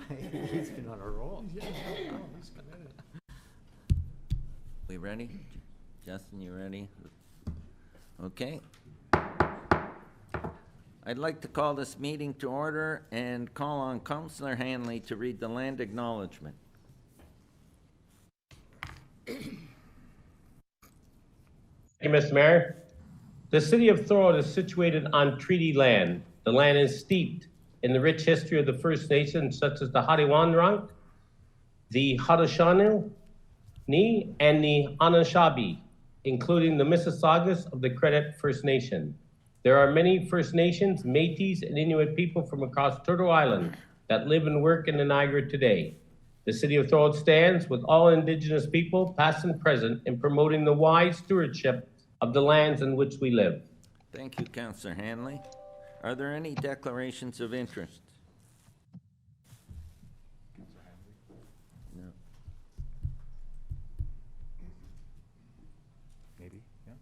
He's been on a roll. Yeah, no, he's committed. We ready? Justin, you ready? Okay. I'd like to call this meeting to order and call on Councillor Hanley to read the land acknowledgement. Thank you, Mr. Mayor. The city of Thorold is situated on treaty land. The land is steeped in the rich history of the First Nations, such as the Hadiwandrunk, the Haudenosaunee, and the Anishinaabe, including the Mississaugas of the Credit First Nation. There are many First Nations, Métis, and Inuit people from across Turtle Island that live and work in the Niagara today. The city of Thorold stands with all Indigenous people, past and present, in promoting the wise stewardship of the lands in which we live. Thank you, Councillor Hanley. Are there any declarations of interest? No. Maybe, yeah.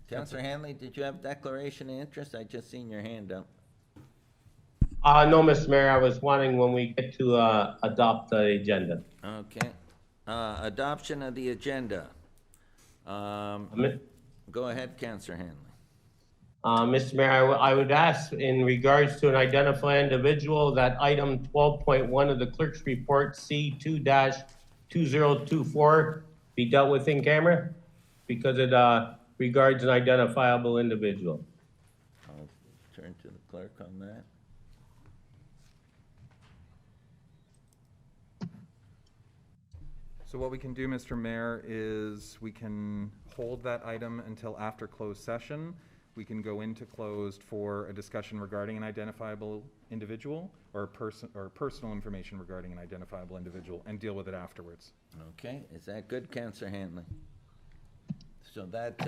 Councillor Hanley, did you have declaration of interest? I just seen your hand up. No, Mr. Mayor, I was wanting when we get to adopt the agenda. Okay. Adoption of the agenda. Go ahead, Councillor Hanley. Mr. Mayor, I would ask in regards to an identified individual that item 12.1 of the clerk's report C2-2024 be dealt with in camera because it regards an identifiable individual. I'll turn to the clerk on that. So what we can do, Mr. Mayor, is we can hold that item until after closed session. We can go into closed for a discussion regarding an identifiable individual or personal information regarding an identifiable individual and deal with it afterwards. Okay, is that good, Councillor Hanley? So that,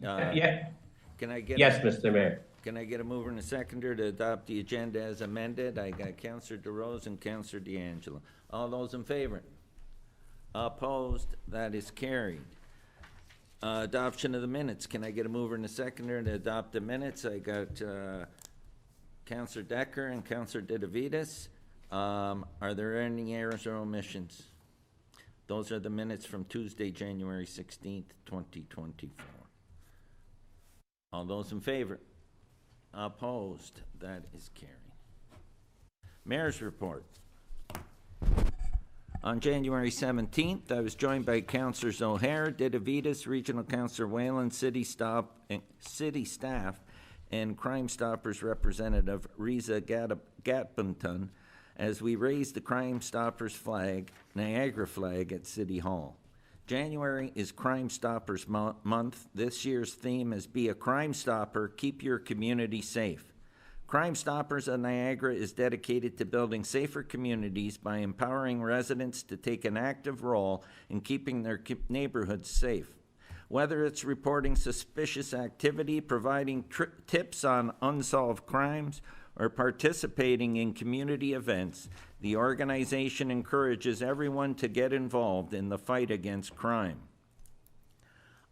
Yeah. can I get? Yes, Mr. Mayor. Can I get a mover and a seconder to adopt the agenda as amended? I got Councillor DeRose and Councillor D'Angelo. All those in favor? Opposed? That is carried. Adoption of the minutes. Can I get a mover and a seconder to adopt the minutes? I got Councillor Decker and Councillor Didavidas. Are there any errors or omissions? Those are the minutes from Tuesday, January 16th, 2024. All those in favor? Opposed? That is carried. Mayor's report. On January 17th, I was joined by Councillors O'Hare, Didavidas, Regional Councillor Whalen, City staff, and Crime Stoppers representative Riza Gatbanton as we raised the Crime Stoppers flag, Niagara flag, at City Hall. January is Crime Stoppers month. This year's theme is Be a Crime Stopper, Keep Your Community Safe. Crime Stoppers of Niagara is dedicated to building safer communities by empowering residents to take an active role in keeping their neighborhoods safe. Whether it's reporting suspicious activity, providing tips on unsolved crimes, or participating in community events, the organization encourages everyone to get involved in the fight against crime.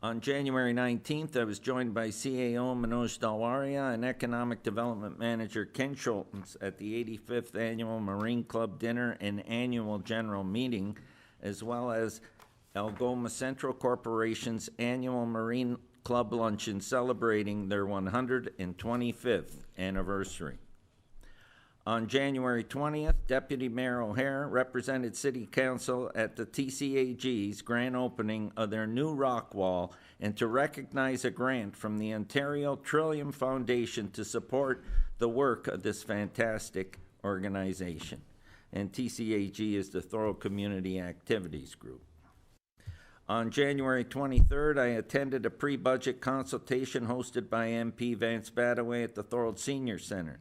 On January 19th, I was joined by CAO Manoj Dalwaria and Economic Development Manager Ken Schultens at the 85th Annual Marine Club Dinner and Annual General Meeting, as well as Algoma Central Corporation's Annual Marine Club Luncheon celebrating their 125th anniversary. On January 20th, Deputy Mayor O'Hare represented City Council at the TCAG's grand opening of their new rock wall and to recognize a grant from the Ontario Trillium Foundation to support the work of this fantastic organization. And TCAG is the Thorold Community Activities Group. On January 23rd, I attended a pre-budget consultation hosted by MP Vance Badaway at the Thorold Senior Center.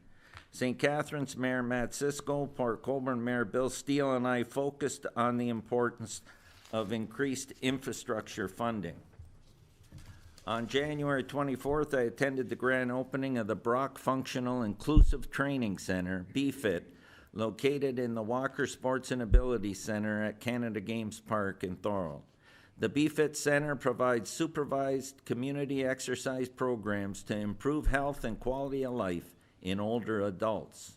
St. Catharines Mayor Matt Cisco, Port Colborne Mayor Bill Steele, and I focused on the importance of increased infrastructure funding. On January 24th, I attended the grand opening of the Brock Functional Inclusive Training Center, BFIT, located in the Walker Sports and Ability Center at Canada Games Park in Thorold. The BFIT Center provides supervised community exercise programs to improve health and quality of life in older adults.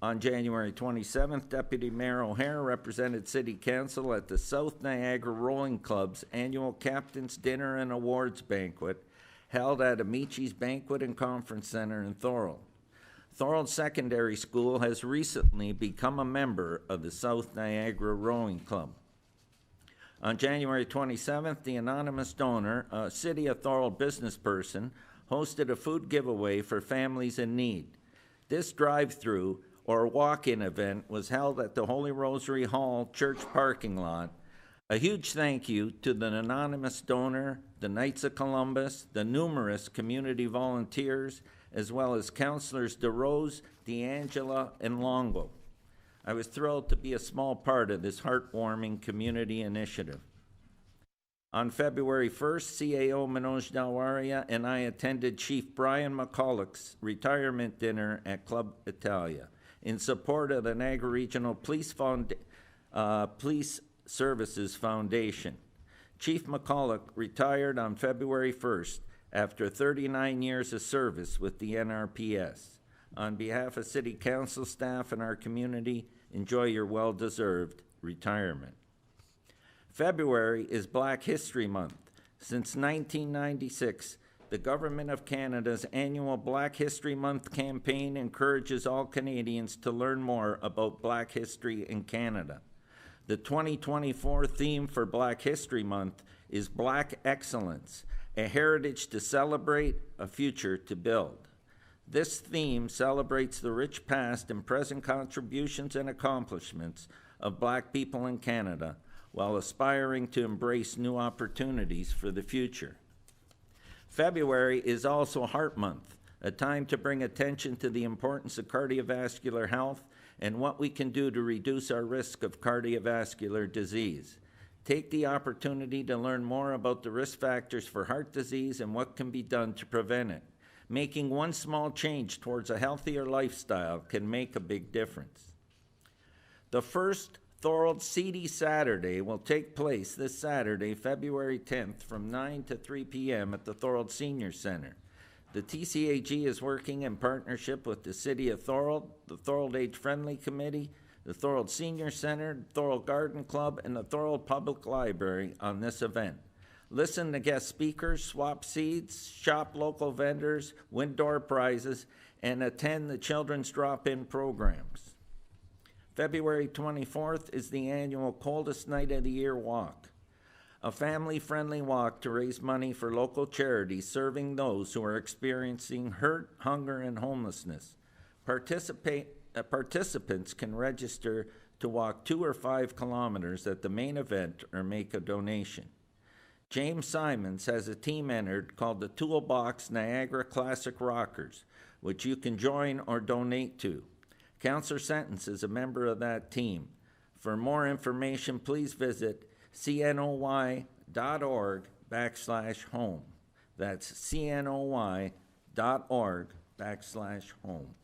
On January 27th, Deputy Mayor O'Hare represented City Council at the South Niagara Rowing Club's annual Captain's Dinner and Awards Banquet held at Amici's Banquet and Conference Center in Thorold. Thorold Secondary School has recently become a member of the South Niagara Rowing Club. On January 27th, the anonymous donor, a City of Thorold business person, hosted a food giveaway for families in need. This drive-through or walk-in event was held at the Holy Rosary Hall church parking lot. A huge thank you to the anonymous donor, the Knights of Columbus, the numerous community volunteers, as well as Councilors DeRose, D'Angela, and Longo. I was thrilled to be a small part of this heartwarming community initiative. On February 1st, CAO Manoj Dalwaria and I attended Chief Brian McCulloch's retirement dinner at Club Italia in support of the Niagara Regional Police Services Foundation. Chief McCulloch retired on February 1st after 39 years of service with the NRPS. On behalf of City Council staff and our community, enjoy your well-deserved retirement. February is Black History Month. Since 1996, the Government of Canada's annual Black History Month campaign encourages all Canadians to learn more about Black history in Canada. The 2024 theme for Black History Month is Black Excellence, a heritage to celebrate, a future to build. This theme celebrates the rich past and present contributions and accomplishments of Black people in Canada, while aspiring to embrace new opportunities for the future. February is also Heart Month, a time to bring attention to the importance of cardiovascular health and what we can do to reduce our risk of cardiovascular disease. Take the opportunity to learn more about the risk factors for heart disease and what can be done to prevent it. Making one small change towards a healthier lifestyle can make a big difference. The first Thorold Seedy Saturday will take place this Saturday, February 10th from 9 to 3 p.m. at the Thorold Senior Center. The TCAG is working in partnership with the City of Thorold, the Thorold Age Friendly Committee, the Thorold Senior Center, the Thorold Garden Club, and the Thorold Public Library on this event. Listen to guest speakers, swap seeds, shop local vendors, win door prizes, and attend the children's drop-in programs. February 24th is the annual Coldest Night of the Year walk, a family-friendly walk to raise money for local charities serving those who are experiencing hurt, hunger, and homelessness. Participants can register to walk 2 or 5 kilometers at the main event or make a donation. James Simons has a team entered called the Toolbox Niagara Classic Rockers, which you can join or donate to. Councillor Sentence is a member of that team. For more information, please visit cnoy.org/home. That's cnoy.org/home.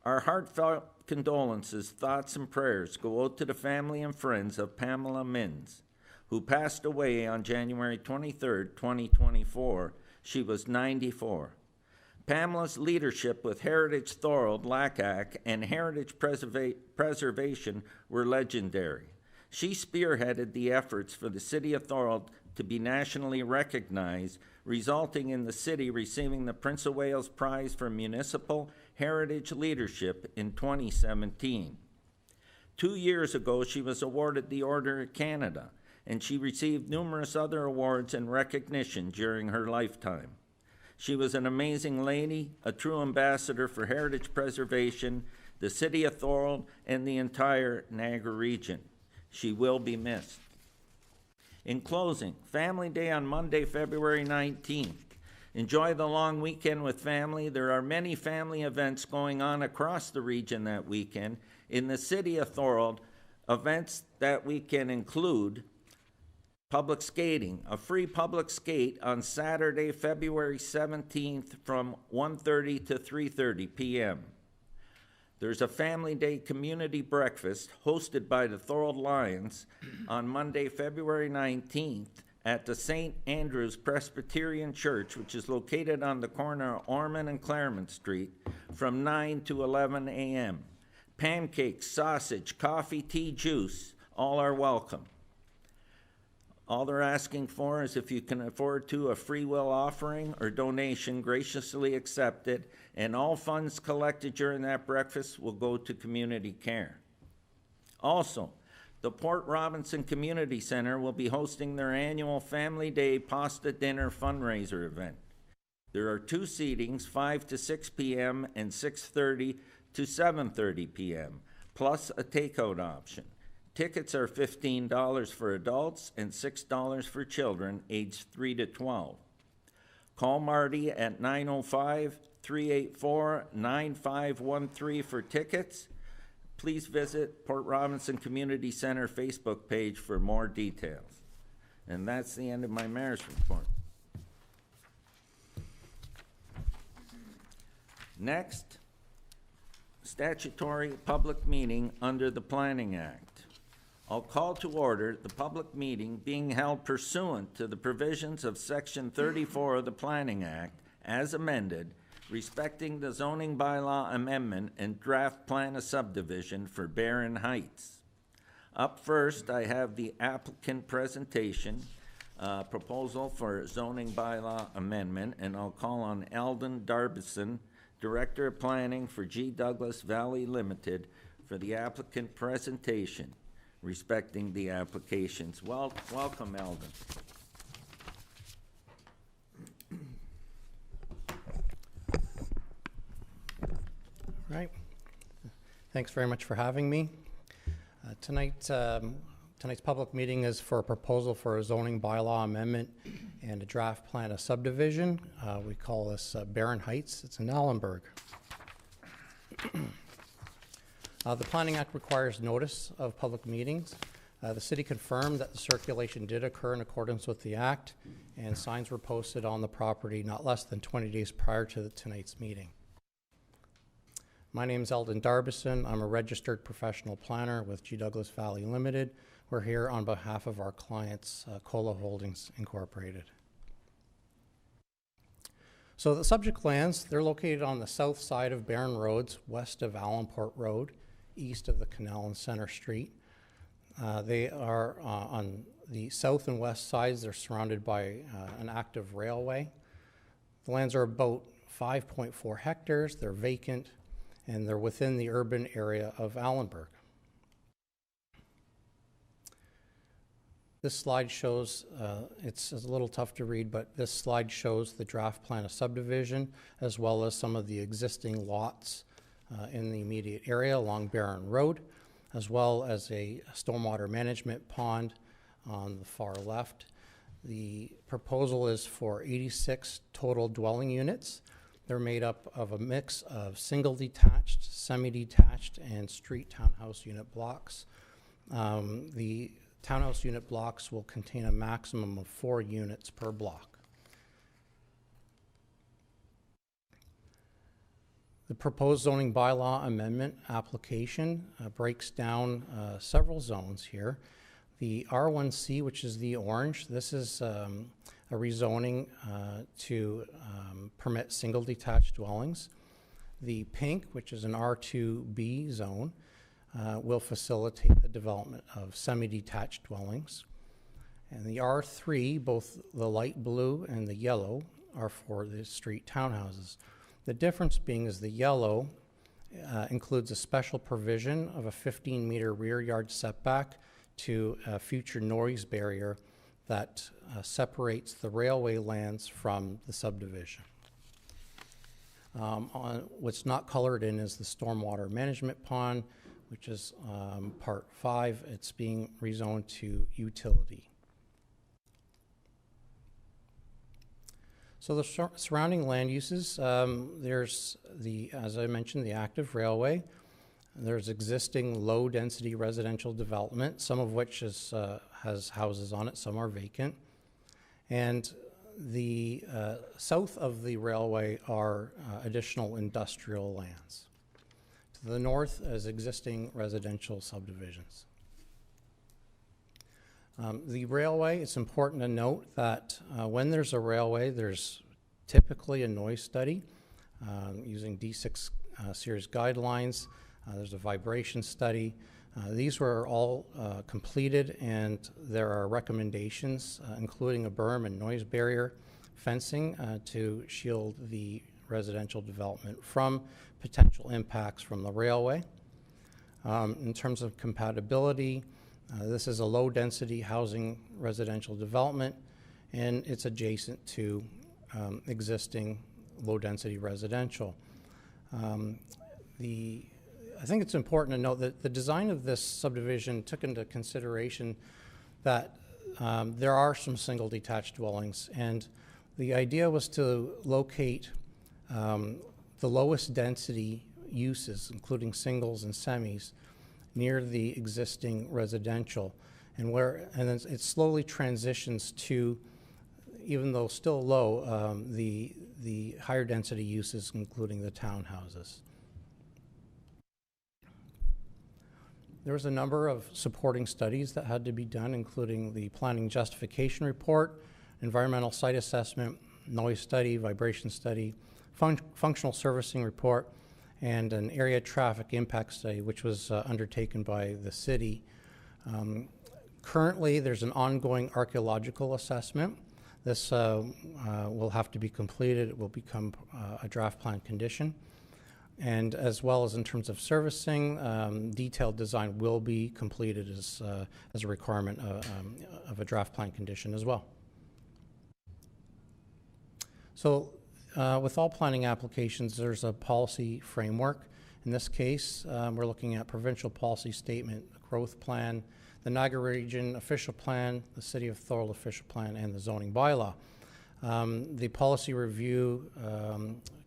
Our heartfelt condolences, thoughts, and prayers go out to the family and friends of Pamela Mins, who passed away on January 23, 2024. She was 94. Pamela's leadership with Heritage Thorold, LACAC, and Heritage Preservation were legendary. She spearheaded the efforts for the City of Thorold to be nationally recognized, resulting in the city receiving the Prince of Wales Prize for Municipal Heritage Leadership in 2017. 2 years ago, she was awarded the Order of Canada, and she received numerous other awards and recognition during her lifetime. She was an amazing lady, a true ambassador for heritage preservation, the City of Thorold, and the entire Niagara region. She will be missed. In closing, Family Day on Monday, February 19th. Enjoy the long weekend with family. There are many family events going on across the region that weekend. In the City of Thorold, events that weekend include public skating, a free public skate on Saturday, February 17th from 1:30 to 3:30 p.m. There's a Family Day community breakfast hosted by the Thorold Lions on Monday, February 19th at the St. Andrew's Presbyterian Church, which is located on the corner of Ormond and Claremont Street, from 9 to 11 a.m. Pancakes, sausage, coffee, tea, juice, all are welcome. All they're asking for is, if you can afford to, a free will offering or donation, graciously accepted, and all funds collected during that breakfast will go to community care. Also, the Port Robinson Community Center will be hosting their annual Family Day Pasta Dinner fundraiser event. There are 2 seatings, 5 to 6 p.m. and 6:30 to 7:30 p.m., plus a takeout option. Tickets are $15 for adults and $6 for children aged 3 to 12. Call Marty at 905-384-9513 for tickets. Please visit Port Robinson Community Center Facebook page for more details. And that's the end of my mayor's report. Next, statutory public meeting under the Planning Act. I'll call to order the public meeting being held pursuant to the provisions of Section 34 of the Planning Act as amended, respecting the zoning bylaw amendment and draft plan of subdivision for Barron Heights. Up first, I have the applicant presentation, proposal for zoning bylaw amendment, and I'll call on Eldon Darbison, Director of Planning for G. Douglas Valley Limited, for the applicant presentation respecting the applications. Welcome, Eldon. Right. Thanks very much for having me. Tonight's public meeting is for a proposal for a zoning bylaw amendment and a draft plan of subdivision. We call this Barron Heights. It's in Allenburg. The Planning Act requires notice of public meetings. The city confirmed that the circulation did occur in accordance with the Act, and signs were posted on the property not less than 20 days prior to tonight's meeting. My name is Eldon Darbison. I'm a registered professional planner with G. Douglas Valley Limited. We're here on behalf of our clients, Cola Holdings Incorporated. So the subject lands, they're located on the south side of Barron Roads, west of Allenport Road, east of the Canal and Center Street. They are on the south and west sides. They're surrounded by an active railway. The lands are about 5.4 hectares. They're vacant, and they're within the urban area of Allenburg. This slide shows, it's a little tough to read, but this slide shows the draft plan of subdivision as well as some of the existing lots in the immediate area along Barron Road, as well as a stormwater management pond on the far left. The proposal is for 86 total dwelling units. They're made up of a mix of single detached, semi-detached, and street townhouse unit blocks. The townhouse unit blocks will contain a maximum of 4 units per block. The proposed zoning bylaw amendment application breaks down several zones here. The R1C, which is the orange, this is a rezoning to permit single detached dwellings. The pink, which is an R2B zone, will facilitate the development of semi-detached dwellings. And the R3, both the light blue and the yellow, are for the street townhouses. The difference being is the yellow includes a special provision of a 15-meter rear yard setback to a future noise barrier that separates the railway lands from the subdivision. What's not colored in is the stormwater management pond, which is part 5. It's being rezoned to utility. So the surrounding land uses, there's as I mentioned, the active railway. There's existing low-density residential development, some of which has houses on it, some are vacant. And the south of the railway are additional industrial lands. To the north is existing residential subdivisions. The railway, it's important to note that when there's a railway, there's typically a noise study using D6 series guidelines. There's a vibration study. These were all completed, and there are recommendations, including a berm and noise barrier fencing to shield the residential development from potential impacts from the railway. In terms of compatibility, this is a low-density housing residential development, and it's adjacent to existing low-density residential. I think it's important to note that the design of this subdivision took into consideration that there are some single detached dwellings, and the idea was to locate the lowest density uses, including singles and semis, near the existing residential, and then it slowly transitions to, even though still low, the higher density uses, including the townhouses. There was a number of supporting studies that had to be done, including the planning justification report, environmental site assessment, noise study, vibration study, functional servicing report, and an area traffic impact study, which was undertaken by the city. Currently, there's an ongoing archaeological assessment. This will have to be completed. It will become a draft plan condition. And as well as in terms of servicing, detailed design will be completed as a requirement of a draft plan condition as well. So with all planning applications, there's a policy framework. In this case, we're looking at provincial policy statement, growth plan, the Niagara Region official plan, the City of Thorold official plan, and the zoning bylaw. The policy review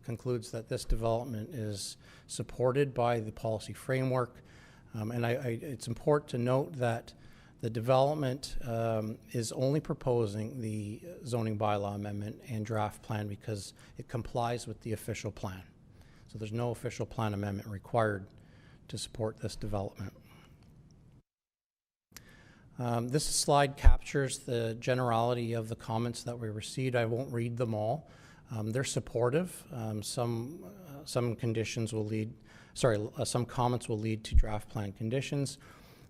concludes that this development is supported by the policy framework. And it's important to note that the development is only proposing the zoning bylaw amendment and draft plan because it complies with the official plan. So there's no official plan amendment required to support this development. This slide captures the generality of the comments that we received. I won't read them all. They're supportive. Some conditions will lead, some comments will lead to draft plan conditions.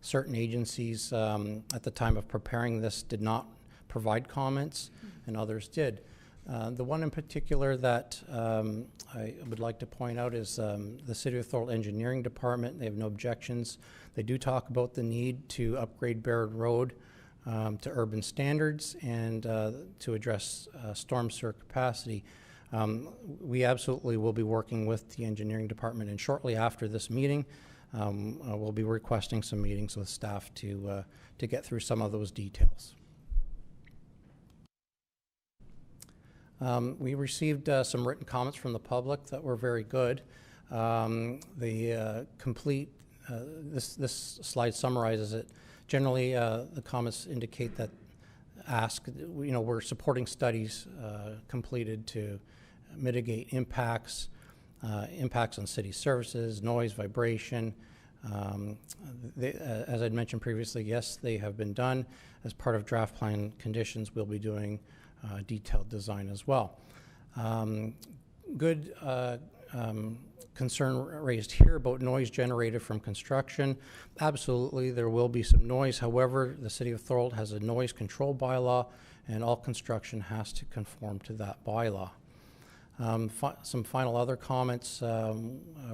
Certain agencies at the time of preparing this did not provide comments, and others did. The one in particular that I would like to point out is the City of Thorold Engineering Department. They have no objections. They do talk about the need to upgrade Baird Road to urban standards and to address storm sewer capacity. We absolutely will be working with the engineering department, and shortly after this meeting, we'll be requesting some meetings with staff to get through some of those details. We received some written comments from the public that were very good. This slide summarizes it. Generally, the comments indicate that we're supporting studies completed to mitigate impacts on city services, noise, vibration. As I'd mentioned previously, yes, they have been done. As part of draft plan conditions, we'll be doing detailed design as well. Good concern raised here about noise generated from construction. Absolutely, there will be some noise. However, the City of Thorold has a noise control bylaw, and all construction has to conform to that bylaw. Some final other comments,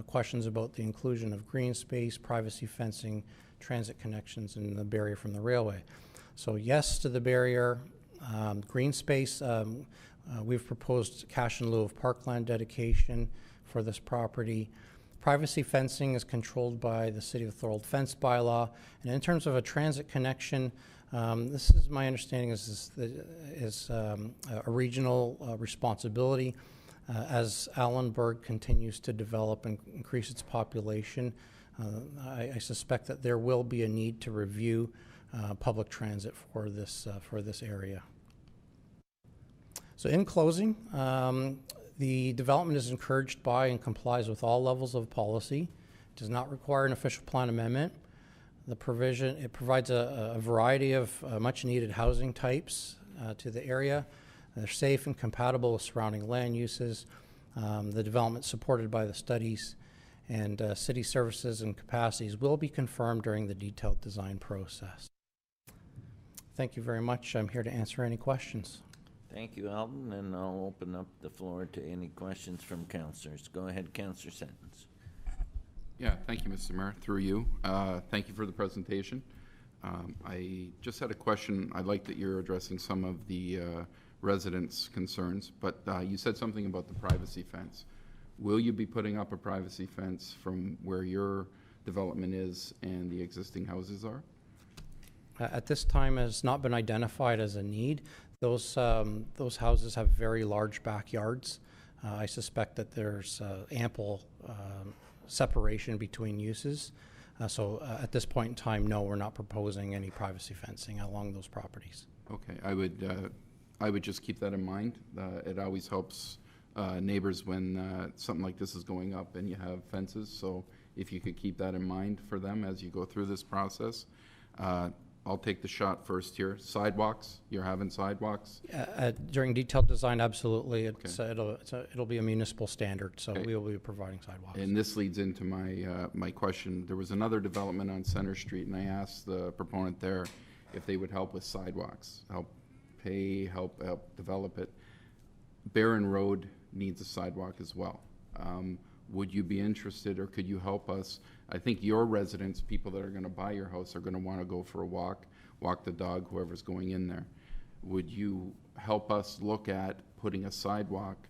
questions about the inclusion of green space, privacy fencing, transit connections, and the barrier from the railway. So yes to the barrier. Green space, we've proposed cash in lieu of parkland dedication for this property. Privacy fencing is controlled by the City of Thorold fence bylaw. And in terms of a transit connection, this is my understanding is a regional responsibility. As Allenburg continues to develop and increase its population, I suspect that there will be a need to review public transit for this area. So in closing, the development is encouraged by and complies with all levels of policy. It does not require an official plan amendment. The provision, it provides a variety of much-needed housing types to the area. They're safe and compatible with surrounding land uses. The development supported by the studies and city services and capacities will be confirmed during the detailed design process. Thank you very much. I'm here to answer any questions. Thank you, Alden, and I'll open up the floor to any questions from councillors. Go ahead, Councillor Sentence. Yeah, thank you, Mr. Mayor, through you. Thank you for the presentation. I just had a question. I like that you're addressing some of the residents' concerns, but you said something about the privacy fence. Will you be putting up a privacy fence from where your development is and the existing houses are? At this time, it has not been identified as a need. Those houses have very large backyards. I suspect that there's ample separation between uses. So at this point in time, no, we're not proposing any privacy fencing along those properties. Okay, I would just keep that in mind. It always helps neighbors when something like this is going up and you have fences. So if you could keep that in mind for them as you go through this process. I'll take the shot first here. Sidewalks, you're having sidewalks? During detailed design, absolutely. It'll be a municipal standard, so we will be providing sidewalks. And this leads into my my question. There was another development on Center Street, and I asked the proponent there if they would help with sidewalks, help develop it. Barron Road needs a sidewalk as well. Would you be interested, or could you help us? I think your residents, people that are going to buy your house, are going to want to go for a walk the dog, whoever's going in there. Would you help us look at putting a sidewalk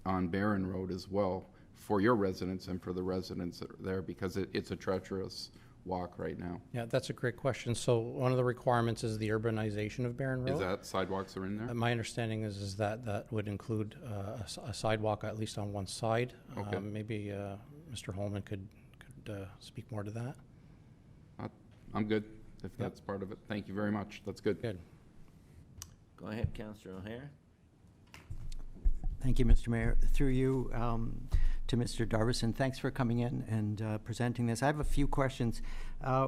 on Barron Road as well for your residents and for the residents that are there, because it's a treacherous walk right now? Yeah, that's a great question. So one of the requirements is the urbanization of Barron Road. Is that sidewalks are in there? My understanding is that that would include a sidewalk at least on one side. Okay. Maybe Mr. Holman could speak more to that. I'm good if that's part of it. Thank you very much. That's good. Good. Go ahead, Councillor O'Hare. Thank you, Mr. Mayor. Through you to Mr. Darvison, thanks for coming in and presenting this. I have a few questions.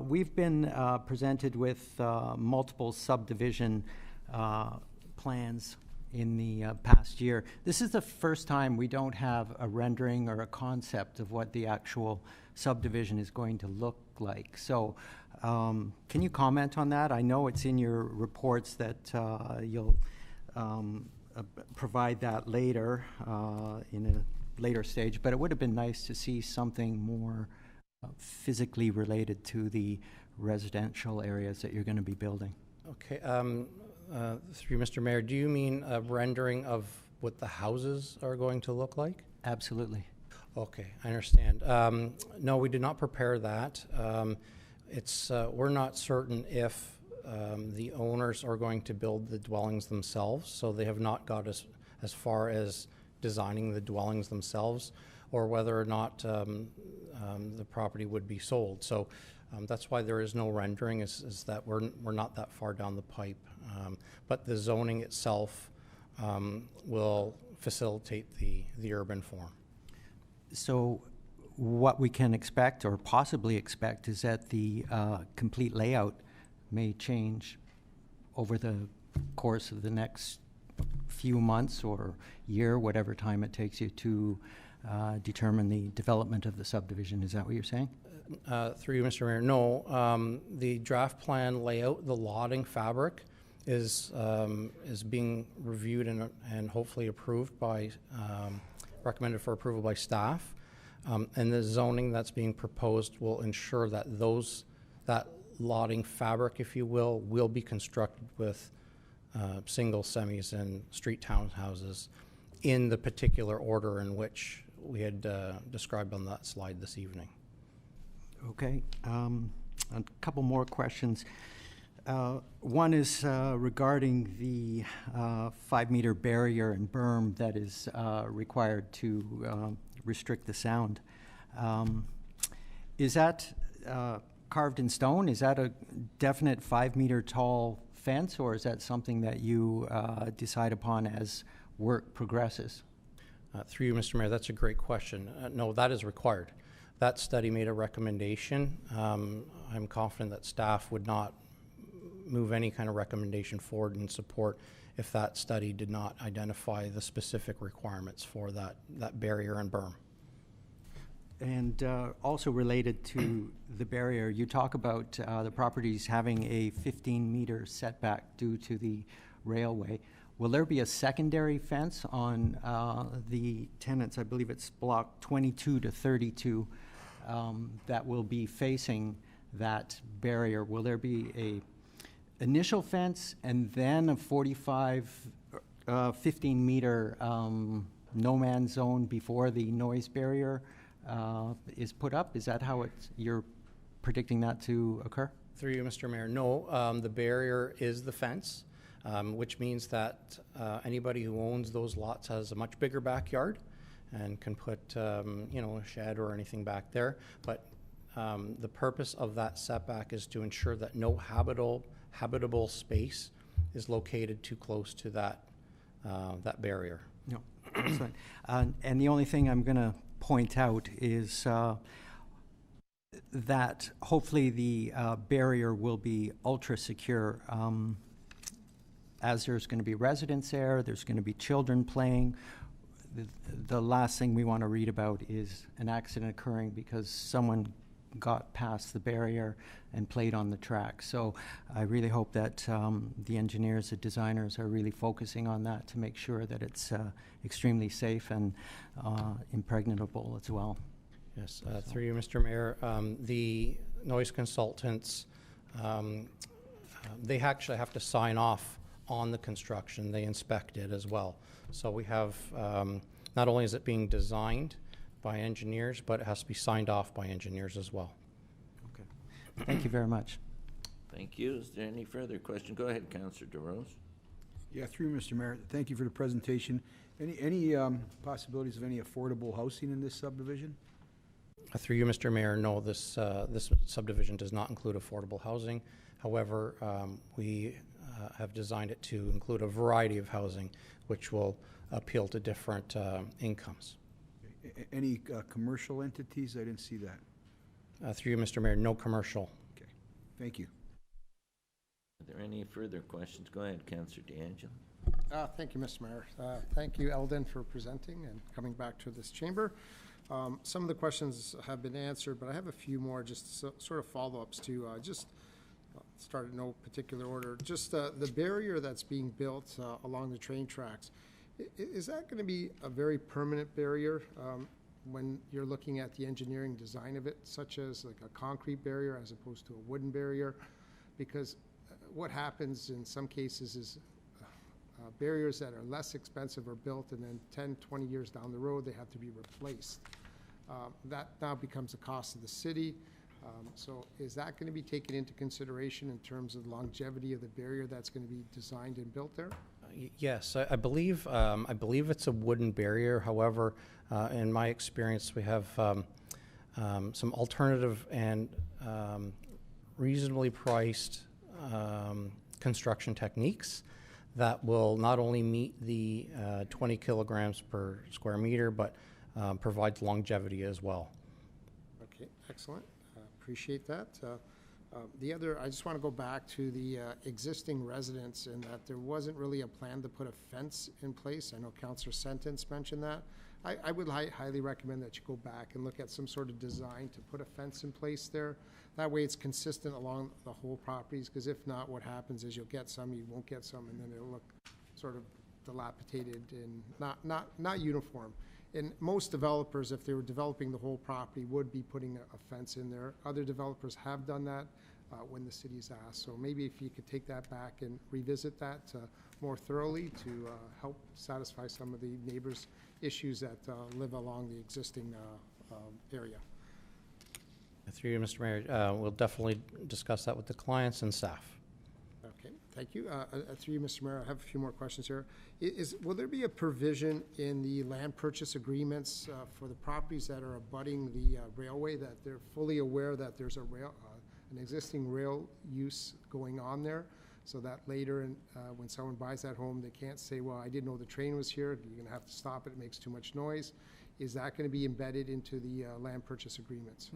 We've been presented with multiple subdivision plans in the past year. This is the first time we don't have a rendering or a concept of what the actual subdivision is going to look like. So can you comment on that? I know it's in your reports that you'll provide that later in a later stage, but it would have been nice to see something more physically related to the residential areas that you're going to be building. Okay. Through Mr. Mayor, do you mean a rendering of what the houses are going to look like? Absolutely. Okay, I understand. No, we did not prepare that. We're not certain if the owners are going to build the dwellings themselves, so they have not got as far as designing the dwellings themselves, or whether or not the property would be sold. So that's why there is no rendering, is that we're not that far down the pipe. But the zoning itself will facilitate the urban form. So what we can expect or possibly expect is that the complete layout may change over the course of the next few months or year, whatever time it takes you to determine the development of the subdivision. Is that what you're saying? Through you, Mr. Mayor, no. The draft plan layout, the lotting fabric, is being reviewed and hopefully approved by, recommended for approval by staff. And the zoning that's being proposed will ensure that that lotting fabric, if you will be constructed with single semis and street townhouses in the particular order in which we had described on that slide this evening. Okay. A couple more questions. One is regarding the 5-meter barrier and berm that is required to restrict the sound. Is that carved in stone? Is that a definite 5-meter tall fence, or is that something that you decide upon as work progresses? Through you, Mr. Mayor, that's a great question. No, that is required. That study made a recommendation. I'm confident that staff would not move any kind of recommendation forward in support if that study did not identify the specific requirements for that barrier and berm. And also related to the barrier, you talk about the properties having a 15-meter setback due to the railway. Will there be a secondary fence on the tenants? I believe it's block 22 to 32 that will be facing that barrier. Will there be a initial fence and then a 15-meter no man's zone before the noise barrier is put up? Is that how you're predicting that to occur? Through you, Mr. Mayor, no, the barrier is the fence, which means that anybody who owns those lots has a much bigger backyard and can put, you know, a shed or anything back there. But the purpose of that setback is to ensure that no habitable space is located too close to that barrier. No, excellent. And the only thing I'm going to point out is that hopefully the barrier will be ultra secure. As there's going to be residents there's going to be children playing. The last thing we want to read about is an accident occurring because someone got past the barrier and played on the track. So I really hope that the engineers, the designers are really focusing on that to make sure that it's extremely safe and impregnable as well. Yes, through you, Mr. Mayor, the noise consultants, they actually have to sign off on the construction. They inspect it as well. So we have, not only is it being designed by engineers, but it has to be signed off by engineers as well. Okay. Thank you very much. Thank you. Is there any further question? Go ahead, Councillor DeRose. Yeah, through Mr. Mayor, thank you for the presentation. Any possibilities of any affordable housing in this subdivision? Through you, Mr. Mayor, no, this subdivision does not include affordable housing. However, we have designed it to include a variety of housing which will appeal to different incomes. Any commercial entities? I didn't see that. Through you, Mr. Mayor, no commercial. Okay, thank you. Are there any further questions? Go ahead, Councillor DeAngelo. Thank you, Mr. Mayor. Thank you, Eldon, for presenting and coming back to this chamber. Some of the questions have been answered, but I have a few more just sort of follow-ups to start in no particular order. Just the barrier that's being built along the train tracks, is that going to be a very permanent barrier when you're looking at the engineering design of it, such as like a concrete barrier as opposed to a wooden barrier? Because what happens in some cases is barriers that are less expensive are built, and then 10, 20 years down the road, they have to be replaced. That now becomes a cost of the city. So is that going to be taken into consideration in terms of longevity of the barrier that's going to be designed and built there? Yes, I believe it's a wooden barrier. However, in my experience, we have some alternative and reasonably priced construction techniques that will not only meet the 20 kilograms per square meter, but provides longevity as well. Okay, excellent. Appreciate that. The other, I just want to go back to the existing residents in that there wasn't really a plan to put a fence in place. I know Councillor Sentence mentioned that. I would highly recommend that you go back and look at some sort of design to put a fence in place there. That way it's consistent along the whole properties, because if not, what happens is you'll get some, you won't get some, and then it'll look sort of dilapidated and not uniform. And most developers, if they were developing the whole property, would be putting a fence in there. Other developers have done that when the city's asked. So maybe if you could take that back and revisit that more thoroughly to help satisfy some of the neighbors' issues that live along the existing area. Through you, Mr. Mayor, we'll definitely discuss that with the clients and staff. Okay, thank you. Through you, Mr. Mayor, I have a few more questions here. Will there be a provision in the land purchase agreements for the properties that are abutting the railway, that they're fully aware that there's an existing rail use going on there, so that later, when someone buys that home, they can't say, well, I didn't know the train was here, you're gonna have to stop it, it makes too much noise. Is that gonna be embedded into the land purchase agreements?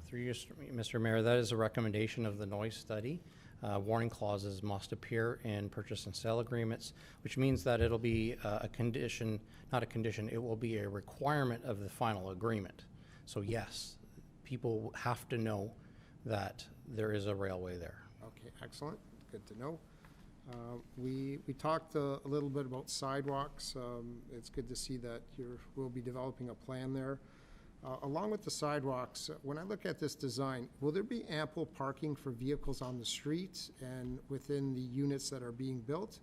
Through you, Mr. Mayor, that is a recommendation of the noise study. Warning clauses must appear in purchase and sale agreements, which means that it'll be a condition, not a condition, it will be a requirement of the final agreement. So yes, people have to know that there is a railway there. Okay, excellent, good to know. We talked a little bit about sidewalks. It's good to see that we'll be developing a plan there. Along with the sidewalks, when I look at this design, will there be ample parking for vehicles on the streets and within the units that are being built?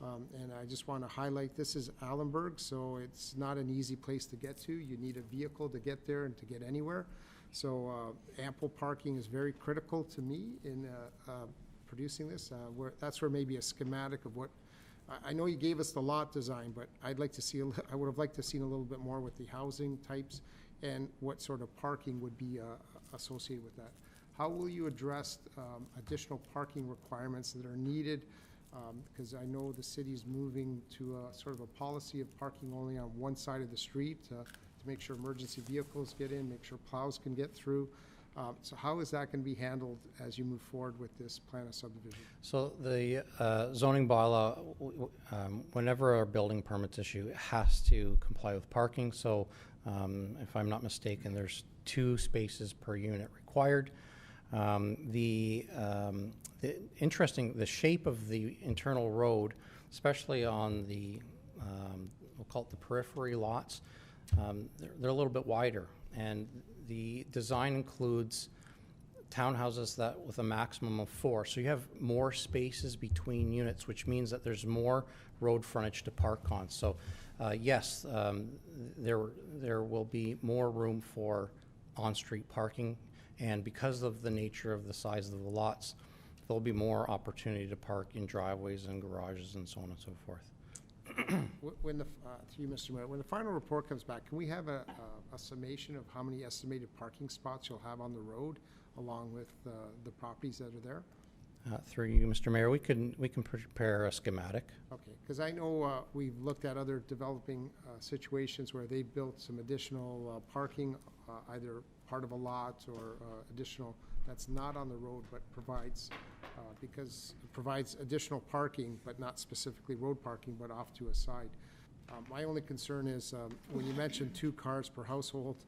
And I just want to highlight, this is Allenburg, so it's not an easy place to get to. You need a vehicle to get there and to get anywhere. So ample parking is very critical to me in producing this. That's where maybe a schematic of what, I know you gave us the lot design, but I'd like to see, I would have liked to see a little bit more with the housing types and what sort of parking would be associated with that. How will you address additional parking requirements that are needed? Because I know the city's moving to a sort of a policy of parking only on one side of the street to make sure emergency vehicles get in, make sure plows can get through. So how is that going to be handled as you move forward with this plan of subdivision? So the zoning bylaw, whenever a building permits issue, it has to comply with parking. So if I'm not mistaken, there's 2 spaces per unit required. The shape of the internal road, especially on the, we'll call it the periphery lots, they're a little bit wider, and the design includes townhouses that with a maximum of 4. So you have more spaces between units, which means that there's more road frontage to park on. So yes, there will be more room for on-street parking, and because of the nature of the size of the lots, there'll be more opportunity to park in driveways and garages and so on and so forth. When to you, Mr. Mayor, when the final report comes back, can we have a summation of how many estimated parking spots you'll have on the road along with the properties that are there? Through you, Mr. Mayor, we can prepare a schematic. Okay, because I know we've looked at other developing situations where they built some additional parking, either part of a lot or additional that's not on the road but provides, because it provides additional parking, but not specifically road parking, but off to a side. My only concern is when you mentioned 2 cars per household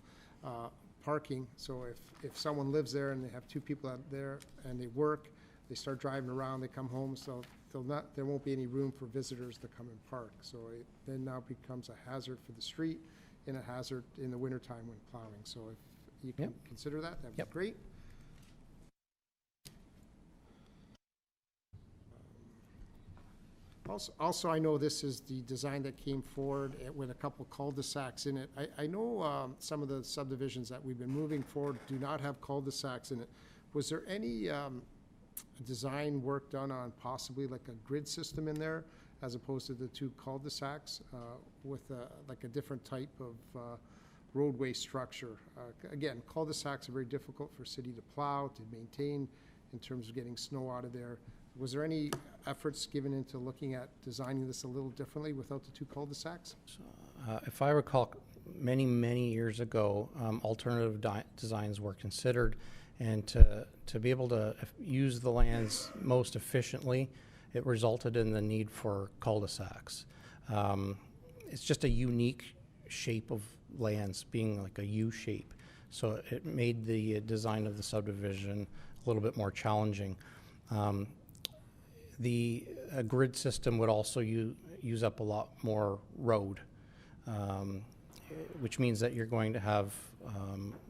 parking, so if someone lives there and they have 2 people out there and they work, they start driving around, they come home, so there won't be any room for visitors to come and park. So it then now becomes a hazard for the street and a hazard in the wintertime when plowing. So if you can consider that, that'd be great. Also, I know this is the design that came forward with a couple cul-de-sacs in it. I know some of the subdivisions that we've been moving forward do not have cul-de-sacs in it. Was there any design work done on possibly like a grid system in there as opposed to the 2 cul-de-sacs with like a different type of roadway structure? Again, cul-de-sacs are very difficult for city to plow, to maintain in terms of getting snow out of there. Was there any efforts given into looking at designing this a little differently without the 2 cul-de-sacs? If I recall, many, many years ago, alternative designs were considered, and to be able to use the lands most efficiently, it resulted in the need for cul-de-sacs. It's just a unique shape of lands, being like a U shape, so it made the design of the subdivision a little bit more challenging. The grid system would also use up a lot more road, which means that you're going to have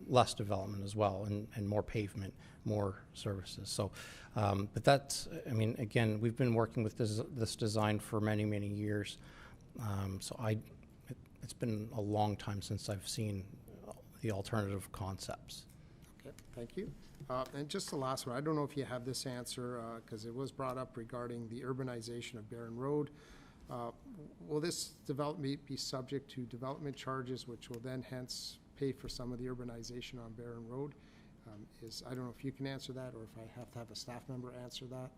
less development as well, and more pavement, more services. So, but that's, I mean, again, we've been working with this design for many, many years. So it's been a long time since I've seen the alternative concepts. Okay, thank you. And just the last one, I don't know if you have this answer, because it was brought up regarding the urbanization of Barron Road. Will this development be subject to development charges, which will then hence pay for some of the urbanization on Barron Road? I don't know if you can answer that, or if I have to have a staff member answer that.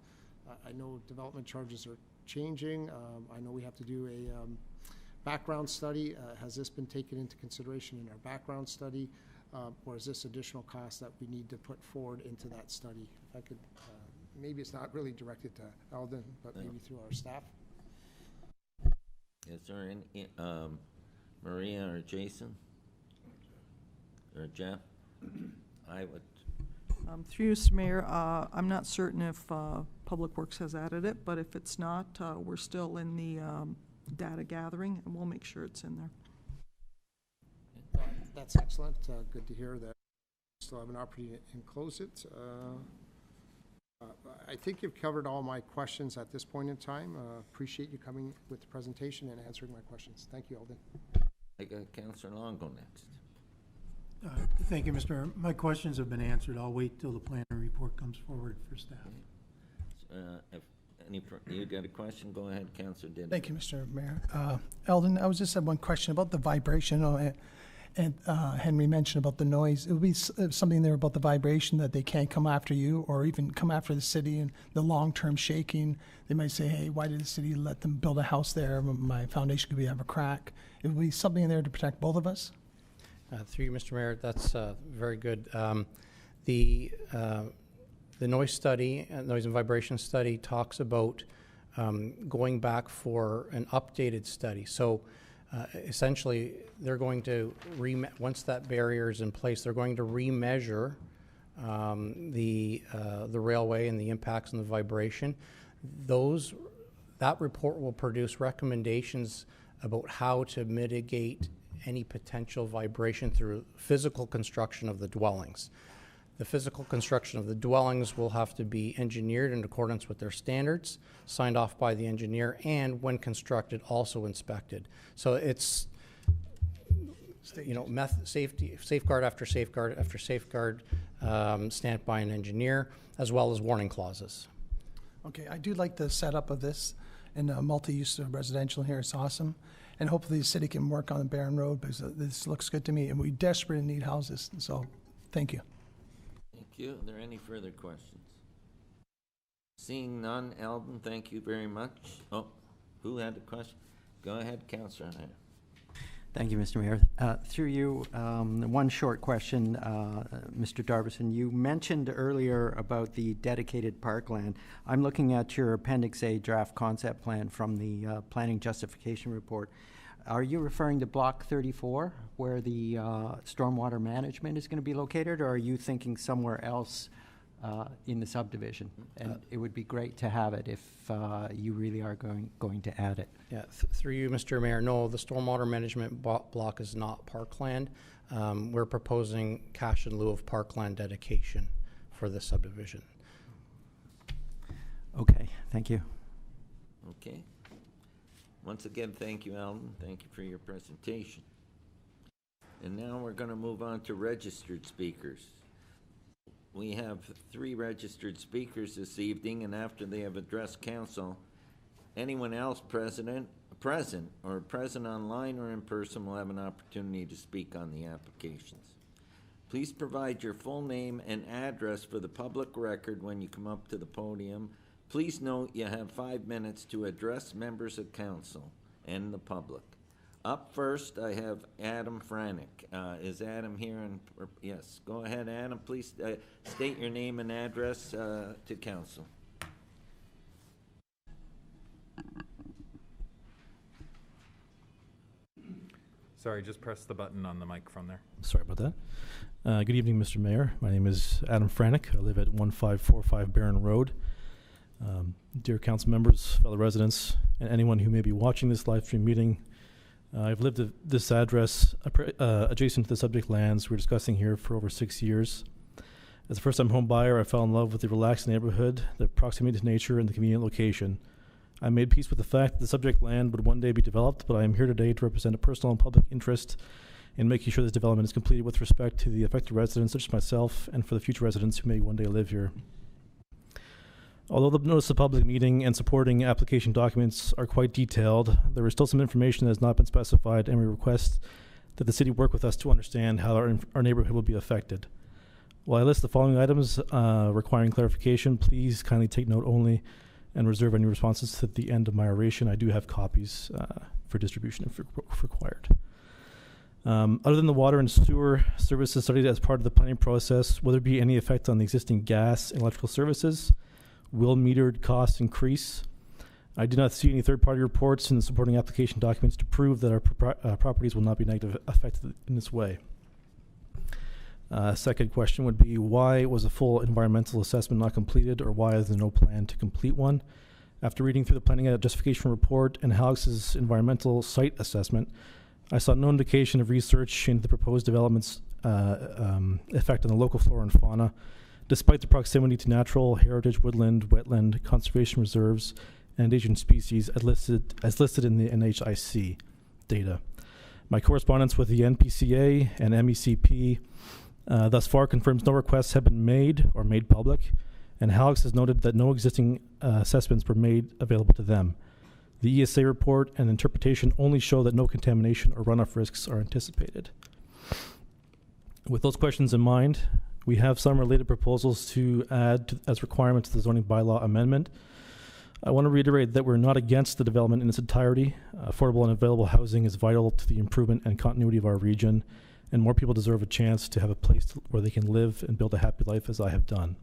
I know development charges are changing. I know we have to do a background study. Has this been taken into consideration in our background study? Or is this additional cost that we need to put forward into that study? If I could, maybe it's not really directed to Eldon, but maybe through our staff. Is there any, Maria or Jason? Or Jeff? I would. Through you, Mr. Mayor, I'm not certain if Public Works has added it, but if it's not, we're still in the data gathering, and we'll make sure it's in there. That's excellent. Good to hear that we still have an opportunity to close it. I think you've covered all my questions at this point in time. Appreciate you coming with the presentation and answering my questions. Thank you, Alden. I got Councillor Longo next. Thank you, Mr. Mayor. My questions have been answered. I'll wait till the planning report comes forward for staff. If you got a question, go ahead, Councillor Denny. Thank you, Mr. Mayor. Eldon, I was just had one question about the vibration, and Henry mentioned about the noise. It would be something there about the vibration that they can't come after you or even come after the city, and the long-term shaking. They might say, hey, why did the city let them build a house there? My foundation could have a crack. It would be something there to protect both of us. Through you, Mr. Mayor, that's very good. The noise study, noise and vibration study, talks about going back for an updated study. So essentially, they're going to, once that barrier is in place, they're going to remeasure the railway and the impacts on the vibration. That report will produce recommendations about how to mitigate any potential vibration through physical construction of the dwellings. The physical construction of the dwellings will have to be engineered in accordance with their standards, signed off by the engineer, and when constructed, also inspected. So it's, you know, safeguard after safeguard after safeguard, stamped by an engineer, as well as warning clauses. Okay, I do like the setup of this and multi-use of residential here. It's awesome. And hopefully the city can work on the Barron Road, because this looks good to me, and we desperately need houses. So thank you. Thank you. Are there any further questions? Seeing none, Eldon, thank you very much. Oh, who had the question? Go ahead, Councillor. Thank you, Mr. Mayor. Through you, one short question, Mr. Darvison. You mentioned earlier about the dedicated parkland. I'm looking at your Appendix A draft concept plan from the Planning Justification Report. Are you referring to Block 34, where the stormwater management is going to be located, or are you thinking somewhere else in the subdivision? And it would be great to have it if you really are going to add it. Yeah, through you, Mr. Mayor, no, the stormwater management block is not parkland. We're proposing cash in lieu of parkland dedication for the subdivision. Okay, thank you. Okay. Once again, thank you, Eldon. Thank you for your presentation. And now we're going to move on to registered speakers. We have 3 registered speakers this evening, and after they have addressed council, anyone else present online or in person will have an opportunity to speak on the applications. Please provide your full name and address for the public record when you come up to the podium. Please note you have 5 minutes to address members of council and the public. Up first, I have Adam Franick. Is Adam here? Yes, go ahead, Adam. Please state your name and address to council. Sorry, just press the button on the microphone there. Sorry about that. Good evening, Mr. Mayor. My name is Adam Franick. I live at 1545 Barron Road. Dear council members, fellow residents, and anyone who may be watching this live stream meeting, I've lived at this address adjacent to the subject lands we're discussing here for over 6 years. As a first-time home buyer, I fell in love with the relaxed neighborhood, the proximity to nature, and the convenient location. I made peace with the fact that the subject land would one day be developed, but I am here today to represent a personal and public interest in making sure this development is completed with respect to the affected residents, such as myself, and for the future residents who may one day live here. Although the notice of public meeting and supporting application documents are quite detailed, there is still some information that has not been specified, and we request that the city work with us to understand how our neighborhood will be affected. While I list the following items requiring clarification, please kindly take note only and reserve any responses at the end of my oration. I do have copies for distribution if required. Other than the water and sewer services studied as part of the planning process, will there be any effect on the existing gas and electrical services? Will metered costs increase? I do not see any third-party reports in the supporting application documents to prove that our properties will not be negatively affected in this way. Second question would be, why was a full environmental assessment not completed, or why is there no plan to complete one? After reading through the planning justification report and Halix's environmental site assessment, I saw no indication of research into the proposed development's effect on the local flora and fauna, despite the proximity to natural heritage, woodland, wetland, conservation reserves, and endangered species as listed in the NHIC data. My correspondence with the NPCA and MECP thus far confirms no requests have been made or made public, and Halix has noted that no existing assessments were made available to them. The ESA report and interpretation only show that no contamination or runoff risks are anticipated. With those questions in mind, we have some related proposals to add as requirements to the zoning bylaw amendment. I want to reiterate that we're not against the development in its entirety. Affordable and available housing is vital to the improvement and continuity of our region, and more people deserve a chance to have a place where they can live and build a happy life as I have done.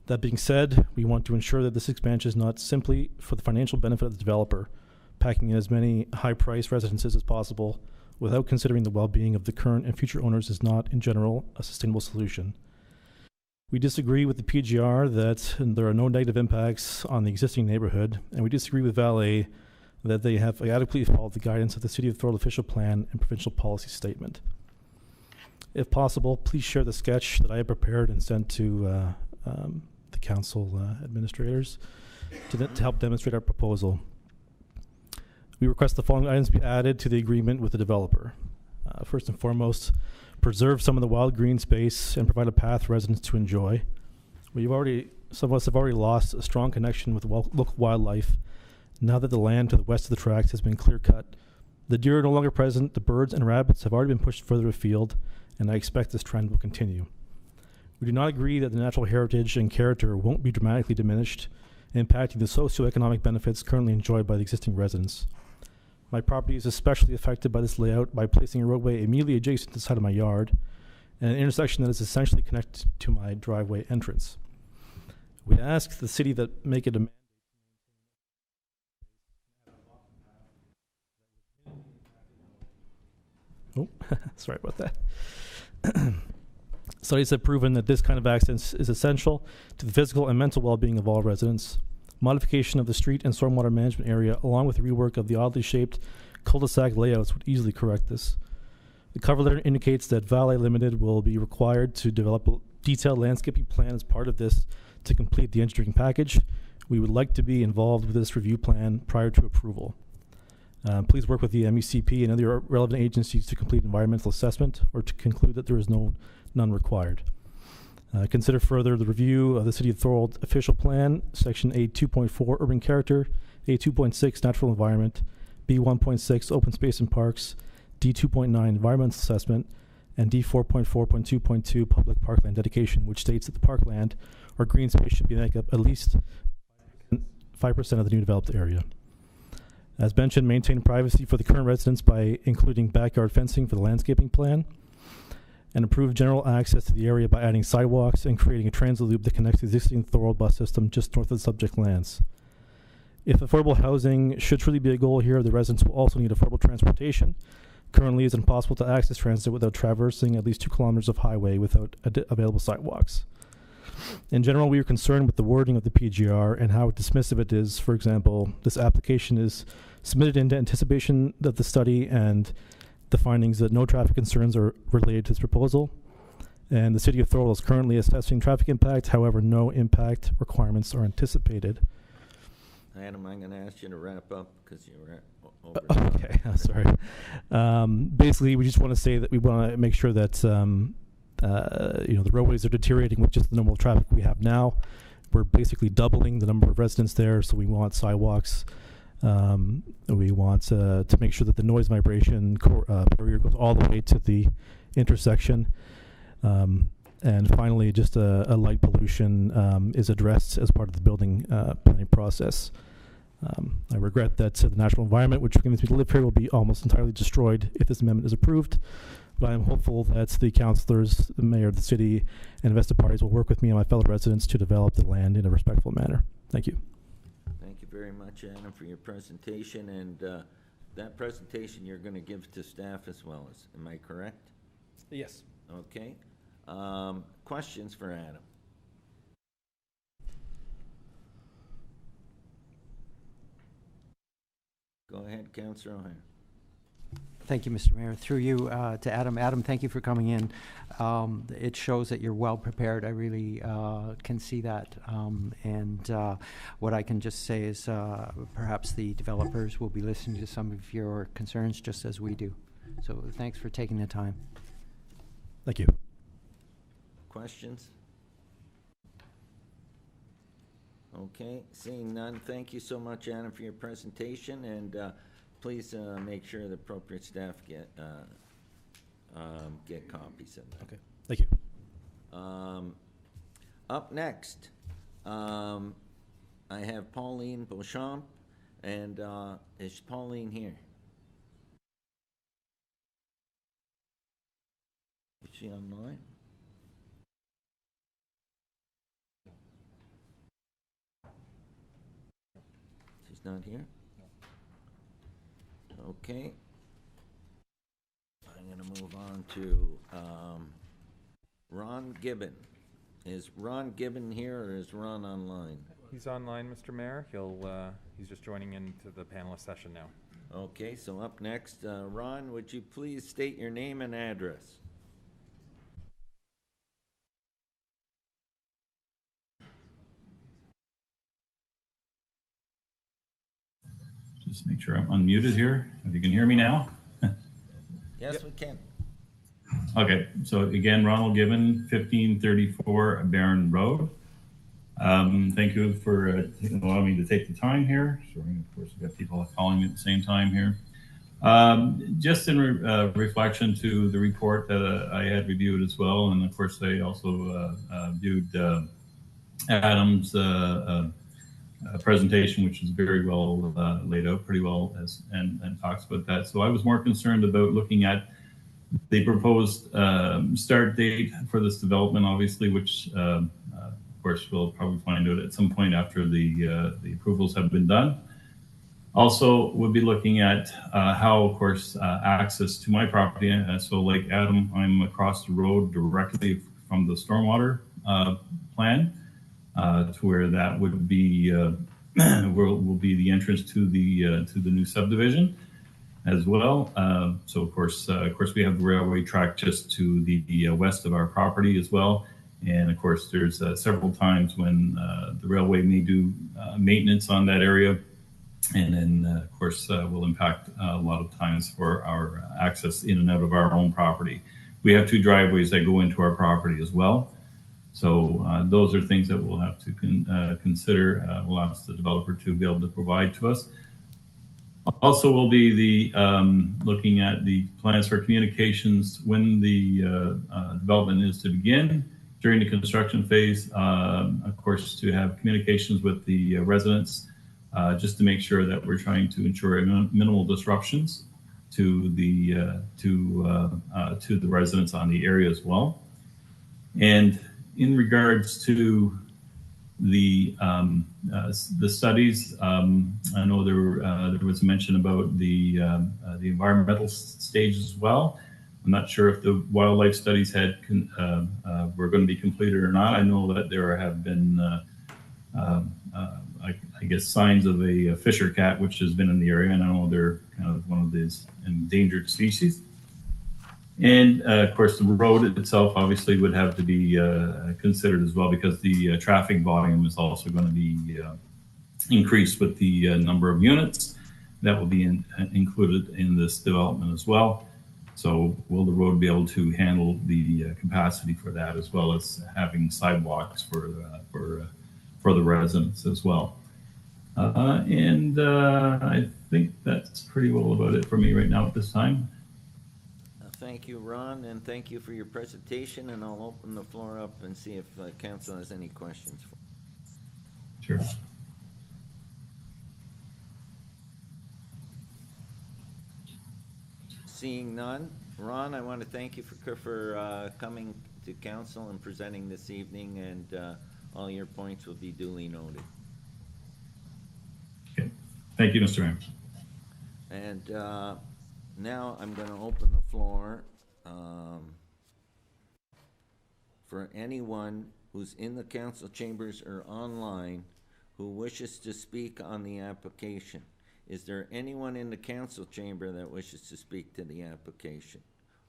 That being said, we want to ensure that this expansion is not simply for the financial benefit of the developer, packing in as many high-priced residences as possible without considering the well-being of the current and future owners is not, in general, a sustainable solution. We disagree with the PGR that there are no negative impacts on the existing neighborhood, and we disagree with Valet that they have adequately followed the guidance of the City of Thorold official plan and provincial policy statement. If possible, please share the sketch that I have prepared and sent to the council administrators to help demonstrate our proposal. We request the following items be added to the agreement with the developer. First and foremost, preserve some of the wild green space and provide a path for residents to enjoy. Some of us have already lost a strong connection with local wildlife now that the land to the west of the tracks has been clear-cut. The deer are no longer present, the birds and rabbits have already been pushed further afield, and I expect this trend will continue. We do not agree that the natural heritage and character won't be dramatically diminished, impacting the socioeconomic benefits currently enjoyed by the existing residents. My property is especially affected by this layout by placing a roadway immediately adjacent to the side of my yard and an intersection that is essentially connected to my driveway entrance. We ask the city that make it a sorry about that. Studies have proven that this kind of access is essential to the physical and mental well-being of all residents. Modification of the street and stormwater management area, along with rework of the oddly shaped cul-de-sac layouts, would easily correct this. The cover letter indicates that Valet Limited will be required to develop a detailed landscaping plan as part of this to complete the engineering package. We would like to be involved with this review plan prior to approval. Please work with the MECP and other relevant agencies to complete environmental assessment or to conclude that there is none required. Consider further the review of the City of Thorold official plan, Section A2.4 Urban Character, A2.6 Natural Environment, B1.6 Open Space and Parks, D2.9 Environmental Assessment, and D4.4.2.2 Public Parkland Dedication, which states that the parkland or green space should make up at least 5% of the new developed area. As mentioned, maintain privacy for the current residents by including backyard fencing for the landscaping plan, and improve general access to the area by adding sidewalks and creating a transit loop that connects the existing Thorold bus system just north of the subject lands. If affordable housing should truly be a goal here, the residents will also need affordable transportation. Currently, it's impossible to access transit without traversing at least 2 kilometers of highway without available sidewalks. In general, we are concerned with the wording of the PGR and how dismissive it is. For example, this application is submitted in anticipation of the study and the findings that no traffic concerns are related to this proposal. And the City of Thorold is currently assessing traffic impact. However, no impact requirements are anticipated. Adam, I'm going to ask you to wrap up because you're over. Okay, I'm sorry. Basically, we just want to say that we want to make sure that the roadways are deteriorating with just the normal traffic we have now. We're basically doubling the number of residents there, so we want sidewalks. We want to make sure that the noise vibration barrier goes all the way to the intersection. And finally, just a light pollution is addressed as part of the building planning process. I regret that the natural environment which begins to live here will be almost entirely destroyed if this amendment is approved. But I am hopeful that the councillors, the mayor of the city, and invested parties will work with me and my fellow residents to develop the land in a respectful manner. Thank you. Thank you very much, Adam, for your presentation. And that presentation you're going to give to staff as well, am I correct? Yes. Okay. Questions for Adam? Go ahead, Councillor O'Hare. Thank you, Mr. Mayor. Through you to Adam. Adam, thank you for coming in. It shows that you're well prepared. I really can see that. What I can just say is perhaps the developers will be listening to some of your concerns just as we do. So thanks for taking the time. Thank you. Questions? Okay, seeing none, thank you so much, Adam, for your presentation, and please make sure the appropriate staff get copies of that. Okay, thank you. Up next, I have Pauline Beauchamp, and is Pauline here? Is she online? She's not here? Okay. I'm going to move on to Ron Gibbon. Is Ron Gibbon here or is Ron online? He's online, Mr. Mayor. He's just joining into the panelist session now. Okay, so up next, Ron, would you please state your name and address? Just make sure I'm unmuted here. If you can hear me now. Yes, yep. We can. Okay, so again, Ronald Gibbon, 1534 Barron Road. Thank you for allowing me to take the time here. Sorry, of course, we've got people calling me at the same time here. Just in reflection to the report that I had reviewed as well, and of course, I also viewed Adam's presentation, which is very well laid out, pretty well, and talks about that. So I was more concerned about looking at the proposed start date for this development, obviously, which of course we'll probably find out at some point after the approvals have been done. Also, we'll be looking at how, of course, access to my property. So like Adam, I'm across the road directly from the stormwater plan. To where that would be will be the entrance to the new subdivision as well. So of course we have the railway track just to the west of our property as well. And of course there's several times when the railway may do maintenance on that area, and then of course will impact a lot of times for our access in and out of our own property. We have two driveways that go into our property as well. So those are things that we'll have to consider. We'll ask the developer to be able to provide to us. Also, we'll be looking at the plans for communications when the development is to begin during the construction phase. Of course, to have communications with the residents, just to make sure that we're trying to ensure minimal disruptions to the residents on the area as well. And in regards to the studies, I know there was a mention about the environmental stage as well. I'm not sure if the wildlife studies were going to be completed or not. I know that there have been, I guess, signs of a fisher cat which has been in the area, and I know they're kind of one of these endangered species. And of course, the road itself obviously would have to be considered as well, because the traffic volume is also going to be increased with the number of units that will be included in this development as well. So will the road be able to handle the capacity for that, as well as having sidewalks for the residents as well? I think that's pretty well about it for me right now at this time. thank you, Ron, and thank you for your presentation, and I'll open the floor up and see if council has any questions. Sure. Seeing none, Ron, I want to thank you for coming to council and presenting this evening, and all your points will be duly noted. Okay. Thank you, Mr. Mayor. And now I'm going to open the floor for anyone who's in the council chambers or online who wishes to speak on the application. Is there anyone in the council chamber that wishes to speak to the application?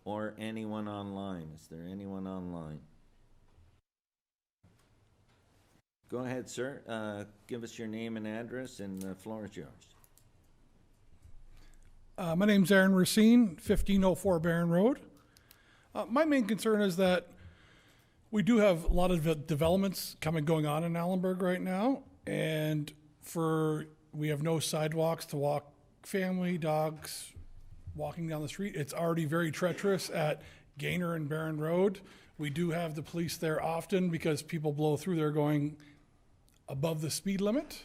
Or anyone online? Is there anyone online? Go ahead, sir. Give us your name and address, and the floor is yours. My name's Aaron Racine, 1504 Barron Road. My main concern is that we do have a lot of developments going on in Allenburg right now, and we have no sidewalks to walk family, dogs, walking down the street. It's already very treacherous at Gaynor and Barron Road. We do have the police there often because people blow through there going above the speed limit.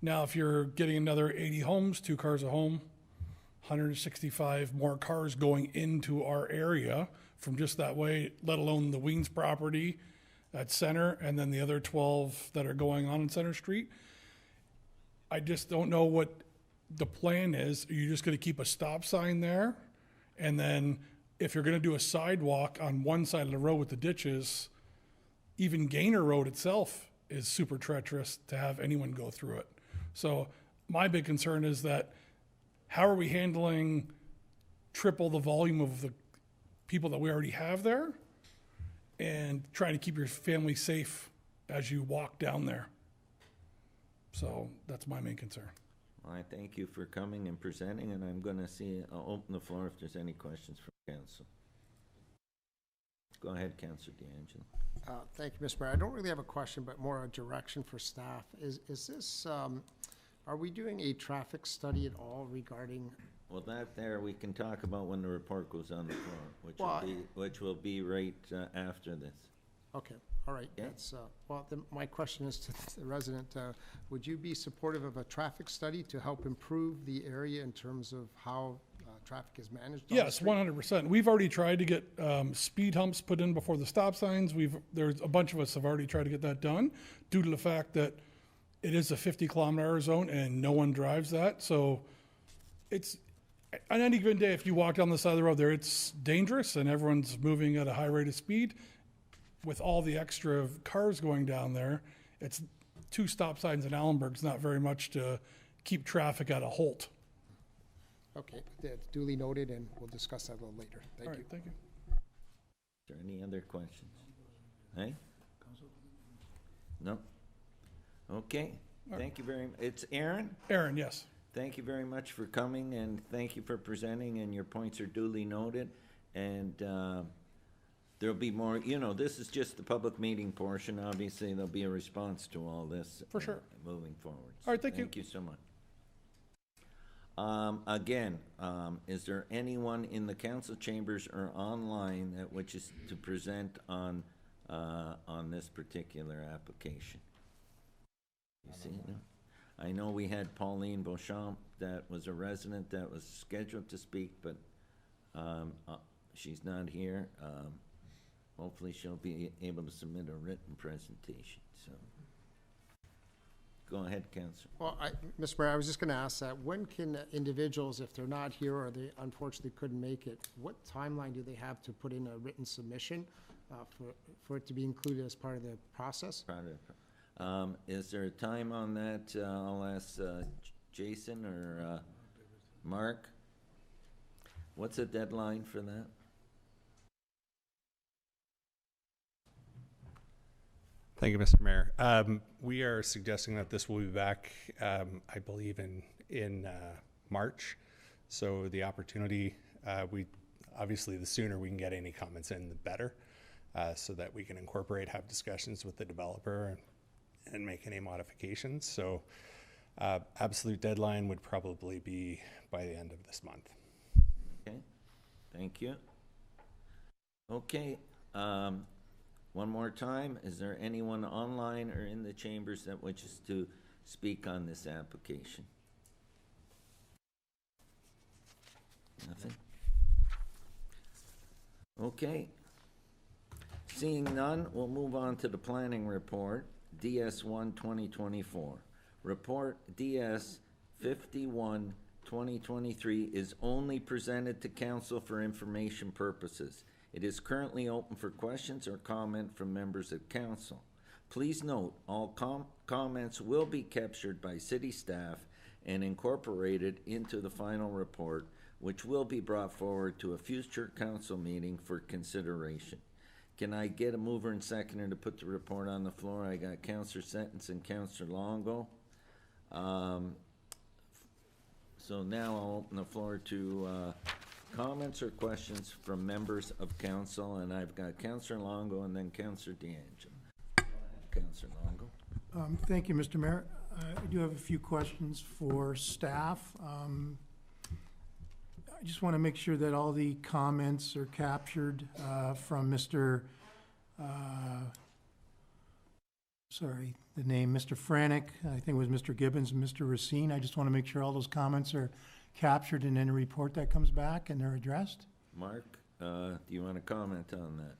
Now, if you're getting another 80 homes, 2 cars a home, 165 more cars going into our area from just that way, let alone the Weens property at Center, and then the other 12 that are going on in Center Street. I just don't know what the plan is. Are you just going to keep a stop sign there? And then if you're going to do a sidewalk on one side of the road with the ditches, even Gaynor Road itself is super treacherous to have anyone go through it. So my big concern is that how are we handling triple the volume of the people that we already have there and trying to keep your family safe as you walk down there? So that's my main concern. Well, I thank you for coming and presenting, and I'm going to open the floor if there's any questions from council. Go ahead, Councillor DeAngelo. Thank you, Mr. Mayor. I don't really have a question, but more a direction for staff. Is this, are we doing a traffic study at all regarding? Well, that there we can talk about when the report goes on the floor, which will be right after this. Okay, all right. Yeah. That's, my question is to the resident, would you be supportive of a traffic study to help improve the area in terms of how traffic is managed? Yes, 100%. We've already tried to get speed humps put in before the stop signs. There's a bunch of us have already tried to get that done due to the fact that it is a 50-kilometer zone and no one drives that. So it's, on any given day, if you walk down the side of the road there, it's dangerous and everyone's moving at a high rate of speed. With all the extra cars going down there, it's 2 stop signs in Allenburg's not very much to keep traffic at a halt. Okay, that's duly noted, and we'll discuss that a little later. Thank you. Thank you. Is there any other questions? Hey? No? Okay. Thank you very much. It's Aaron? Aaron, yes. Thank you very much for coming, and thank you for presenting, and your points are duly noted. And there'll be more, this is just the public meeting portion. Obviously, there'll be a response to all this. For sure. Moving forward. All right, thank you. Thank you so much. Again, is there anyone in the council chambers or online that wishes to present on this particular application? You see it now? I know we had Pauline Beauchamp that was a resident that was scheduled to speak, but she's not here. Hopefully she'll be able to submit a written presentation. So, go ahead, Councillor. Well, Mr. Mayor, I was just going to ask that. When can individuals, if they're not here or they unfortunately couldn't make it, what timeline do they have to put in a written submission for it to be included as part of the process? Is there a time on that? I'll ask Jason or Mark. What's the deadline for that? Thank you, Mr. Mayor. We are suggesting that this will be back, I believe, in March. So the opportunity, obviously, the sooner we can get any comments in, the better, so that we can incorporate, have discussions with the developer, and make any modifications. So absolute deadline would probably be by the end of this month. Okay, thank you. Okay, one more time, is there anyone online or in the chambers that wishes to speak on this application? Nothing? Okay. Seeing none, we'll move on to the planning report, DS1 2024. Report DS 51 2023 is only presented to council for information purposes. It is currently open for questions or comment from members of council. Please note, all comments will be captured by city staff and incorporated into the final report, which will be brought forward to a future council meeting for consideration. Can I get a mover and seconder to put the report on the floor? I got Councillor Sentence and Councillor Longo. So now I'll open the floor to comments or questions from members of council, and I've got Councillor Longo and then Councillor DeAngelo. Councillor Longo. Thank you, Mr. Mayor. I do have a few questions for staff. I just want to make sure that all the comments are captured from Mr. Sorry, the name, Mr. Franek, I think it was Mr. Gibbons and Mr. Racine. I just want to make sure all those comments are captured in any report that comes back and they're addressed. Mark, do you want to comment on that?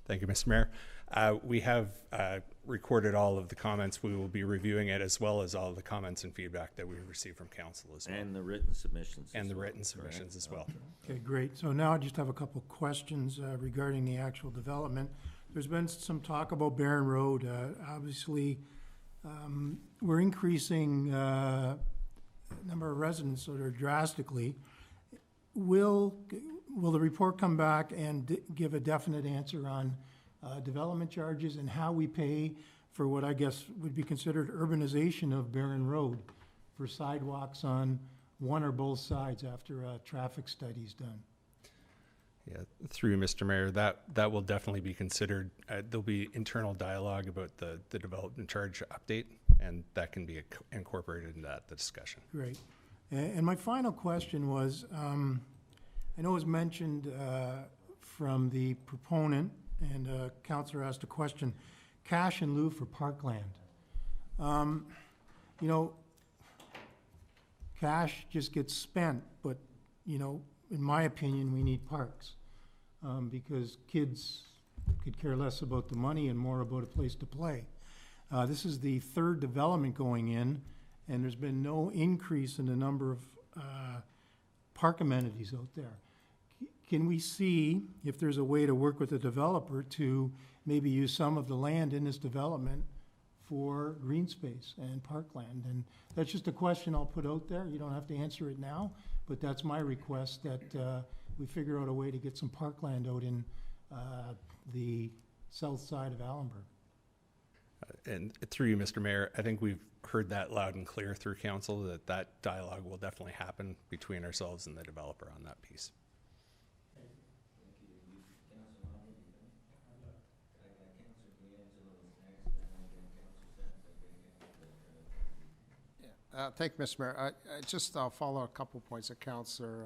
Thank you, Mr. Mayor. We have recorded all of the comments. We will be reviewing it, as well as all of the comments and feedback that we received from council as well. And the written submissions. And the written submissions as well. Okay, great. So now I just have a couple questions regarding the actual development. There's been some talk about Barron Road. Obviously, we're increasing number of residents sort of drastically. Will the report come back and give a definite answer on development charges and how we pay for what I guess would be considered urbanization of Barron Road for sidewalks on one or both sides after a traffic study's done? Yeah, through you, Mr. Mayor, that will definitely be considered. There'll be internal dialogue about the development charge update, and that can be incorporated into the discussion. Great. And my final question was, I know it was mentioned from the proponent, and Councillor asked a question, cash in lieu for parkland. You know, cash just gets spent, but, you know, in my opinion, we need parks because kids could care less about the money and more about a place to play. This is the third development going in, and there's been no increase in the number of park amenities out there. Can we see if there's a way to work with the developer to maybe use some of the land in this development for green space and parkland? And that's just a question I'll put out there. You don't have to answer it now, but that's my request, that we figure out a way to get some parkland out in the south side of Allenburg. And through you, Mr. Mayor, I think we've heard that loud and clear through council, that dialogue will definitely happen between ourselves and the developer on that piece. Thank you, Mr. Mayor. I'll follow a couple points that Councillor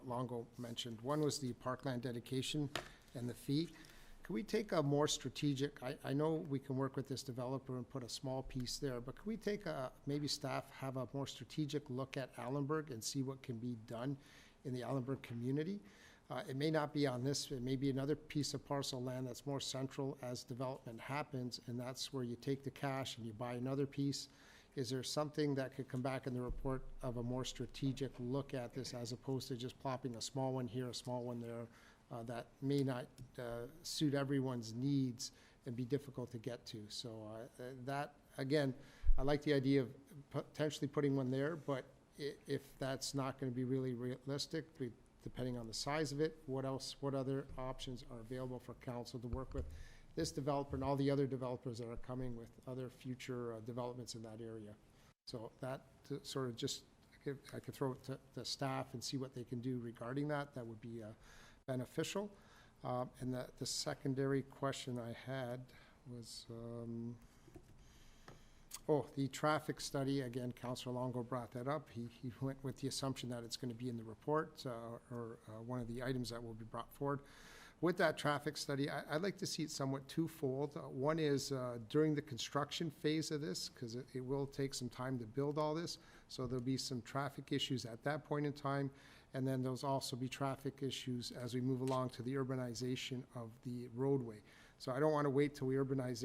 Longo mentioned. One was the parkland dedication and the fee. Could we take a more strategic, I know we can work with this developer and put a small piece there, but could we take maybe staff have a more strategic look at Allenburg and see what can be done in the Allenburg community? It may not be on this, it may be another piece of parcel land that's more central as development happens, and that's where you take the cash and you buy another piece. Is there something that could come back in the report of a more strategic look at this as opposed to just plopping a small one here, a small one there, that may not suit everyone's needs and be difficult to get to? So that, again, I like the idea of potentially putting one there, but if that's not going to be really realistic, depending on the size of it, what other options are available for council to work with this developer and all the other developers that are coming with other future developments in that area? So that sort of just, I could throw it to the staff and see what they can do regarding that. That would be beneficial. And the secondary question I had was, The traffic study, again, Councillor Longo brought that up. He went with the assumption that it's going to be in the report or one of the items that will be brought forward. With that traffic study, I'd like to see it somewhat twofold. One is during the construction phase of this, because it will take some time to build all this, so there'll be some traffic issues at that point in time, and then there'll also be traffic issues as we move along to the urbanization of the roadway. So I don't want to wait till we urbanize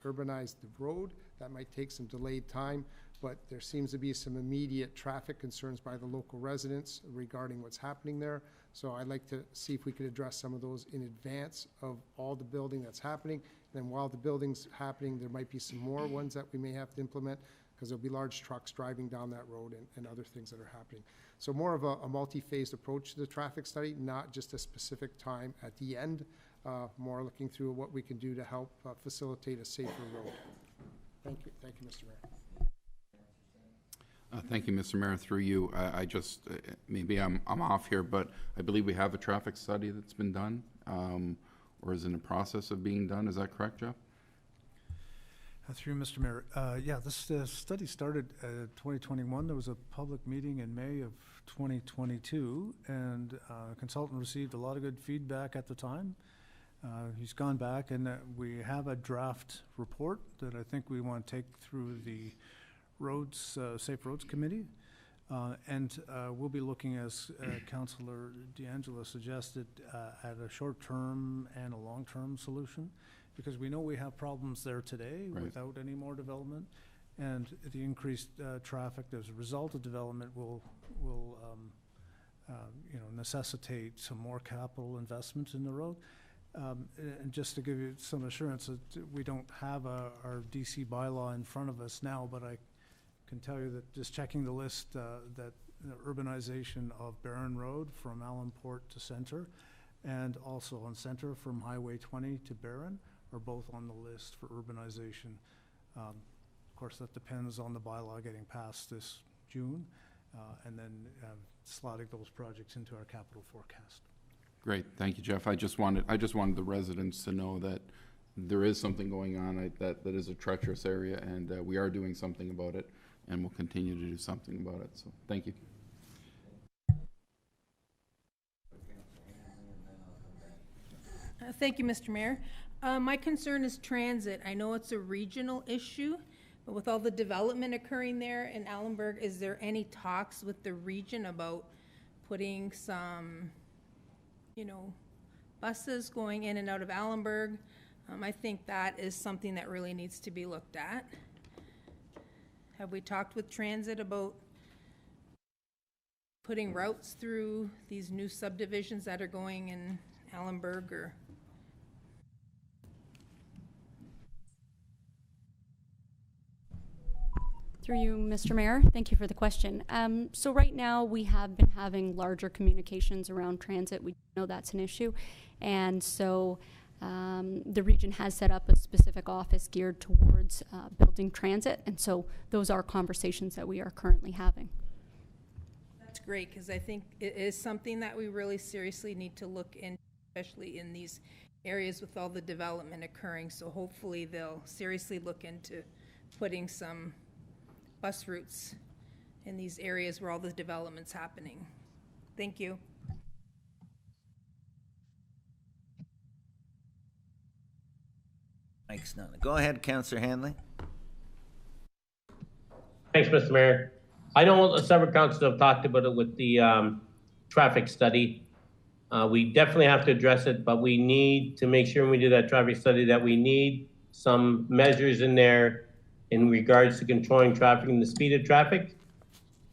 the road. That might take some delayed time, but there seems to be some immediate traffic concerns by the local residents regarding what's happening there. So I'd like to see if we could address some of those in advance of all the building that's happening. And then while the building's happening, there might be some more ones that we may have to implement, because there'll be large trucks driving down that road and other things that are happening. So more of a multi-phased approach to the traffic study, not just a specific time at the end, more looking through what we can do to help facilitate a safer road. Thank you, Mr. Mayor. Thank you, Mr. Mayor. Through you, I just, maybe I'm off here, but I believe we have a traffic study that's been done, or is in the process of being done. Is that correct, Jeff? Through Mr. Mayor. Yeah, this study started 2021. There was a public meeting in May of 2022, and a consultant received a lot of good feedback at the time. He's gone back, and we have a draft report that I think we want to take through the Roads, Safe Roads Committee. And we'll be looking, as Councillor D'Angelo suggested, at a short-term and a long-term solution, because we know we have problems there today without any more development, and the increased traffic as a result of development will necessitate some more capital investments in the road. And just to give you some assurance that we don't have our DC bylaw in front of us now, but I can tell you that just checking the list, that urbanization of Barron Road from Allenport to Center, and also on Center from Highway 20 to Barron, are both on the list for urbanization. Of course, that depends on the bylaw getting passed this June, and then slotting those projects into our capital forecast. Great, thank you, Jeff. I just wanted the residents to know that there is something going on, that is a treacherous area, and we are doing something about it, and we'll continue to do something about it. So, thank you. Thank you, Mr. Mayor. My concern is transit. I know it's a regional issue, but with all the development occurring there in Allenburg, is there any talks with the region about putting some, buses going in and out of Allenburg? I think that is something that really needs to be looked at. Have we talked with transit about putting routes through these new subdivisions that are going in Allenburg or? Through you, Mr. Mayor, thank you for the question. So right now we have been having larger communications around transit. We know that's an issue. And so the region has set up a specific office geared towards building transit. And so those are conversations that we are currently having. That's great, because I think it is something that we really seriously need to look into, especially in these areas with all the development occurring. So hopefully they'll seriously look into putting some bus routes in these areas where all the development's happening. Thank you. Mike's not. Go ahead, Councillor Hanley. Thanks, Mr. Mayor. I know several councillors have talked about it with the traffic study. We definitely have to address it, but we need to make sure when we do that traffic study that we need some measures in there in regards to controlling traffic and the speed of traffic.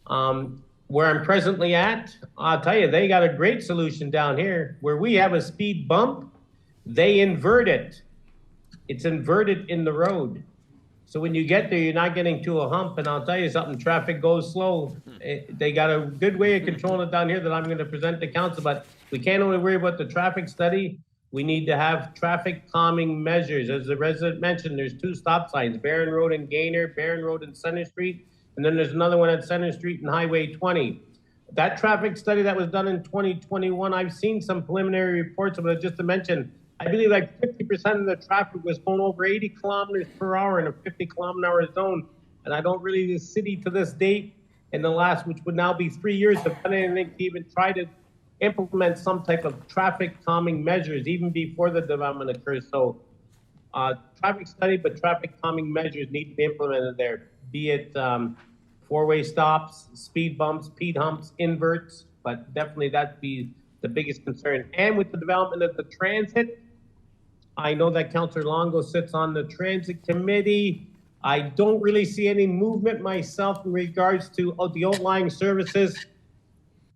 Where I'm presently at, I'll tell you, they got a great solution down here. Where we have a speed bump, they invert it. It's inverted in the road. So when you get there, you're not getting to a hump, and I'll tell you something, traffic goes slow. They got a good way of controlling it down here that I'm gonna present to council, but we can't only worry about the traffic study. We need to have traffic calming measures. As the resident mentioned, there's 2 stop signs, Barron Road and Gaynor, Barron Road and Center Street, and then there's another one at Center Street and Highway 20. That traffic study that was done in 2021, I've seen some preliminary reports of it. Just to mention, I believe like 50% of the traffic was going over 80 kilometers per hour in a 50 kilometer zone. And I don't really, the city to this date, in the last, which would now be 3 years, have done anything to even try to implement some type of traffic calming measures even before the development occurs. So traffic study, but traffic calming measures need to be implemented there, be it four-way stops, speed bumps, speed humps, inverts, but definitely that'd be the biggest concern. And with the development of the transit, I know that Councillor Longo sits on the transit committee. I don't really see any movement myself in regards to the outlying services.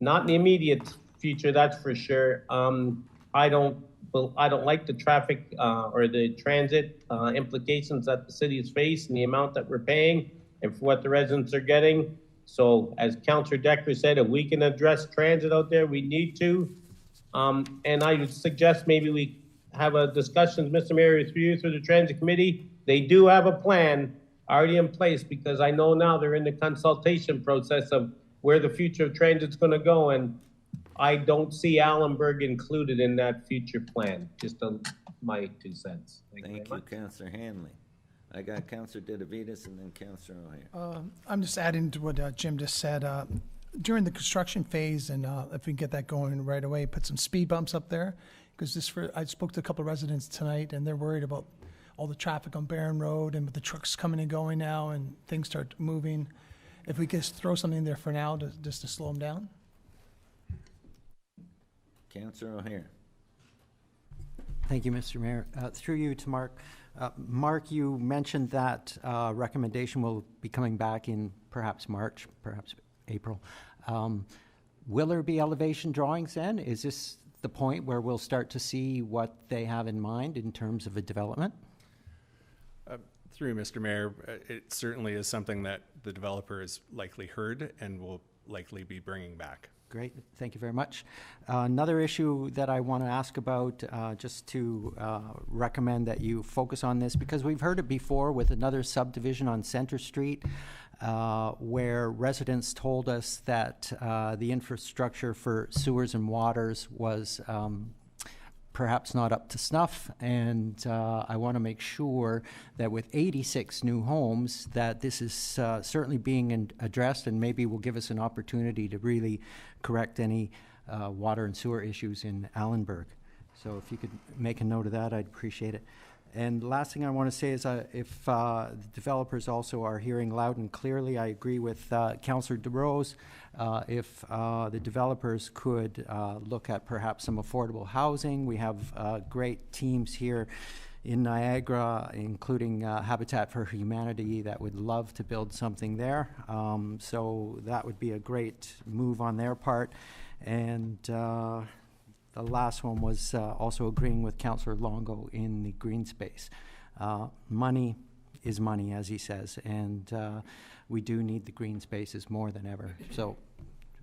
Not in the immediate future, that's for sure. I don't like the traffic or the transit implications that the cities face and the amount that we're paying and for what the residents are getting. So as Councillor Decker said, if we can address transit out there, we need to. And I would suggest maybe we have a discussion, Mr. Mayor, through the transit committee. They do have a plan already in place because I know now they're in the consultation process of where the future of transit's going to go, and I don't see Allenburg included in that future plan. Just my 2 cents. Thank you, Councillor Hanley. I got Councillor Ditavitas and then Councillor O'Hare. I'm just adding to what Jim just said. During the construction phase, and if we can get that going right away, put some speed bumps up there, because I spoke to a couple of residents tonight, and they're worried about all the traffic on Barron Road and with the trucks coming and going now, and things start moving. If we just throw something there for now, just to slow them down. Councillor O'Hare. Thank you, Mr. Mayor. Through you to Mark. Mark, you mentioned that recommendation will be coming back in perhaps March, perhaps April. Will there be elevation drawings then? Is this the point where we'll start to see what they have in mind in terms of a development? Through Mr. Mayor, it certainly is something that the developer has likely heard and will likely be bringing back. Great, thank you very much. Another issue that I want to ask about, just to recommend that you focus on this, because we've heard it before with another subdivision on Center Street, where residents told us that the infrastructure for sewers and waters was perhaps not up to snuff, and I want to make sure that with 86 new homes that this is certainly being addressed, and maybe will give us an opportunity to really correct any water and sewer issues in Allenburg. So if you could make a note of that, I'd appreciate it. And last thing I want to say is if the developers also are hearing loud and clearly, I agree with Councillor DeRose. If the developers could look at perhaps some affordable housing. We have great teams here in Niagara, including Habitat for Humanity, that would love to build something there. So that would be a great move on their part. And the last one was also agreeing with Councillor Longo in the green space. Money is money, as he says, and we do need the green spaces more than ever. So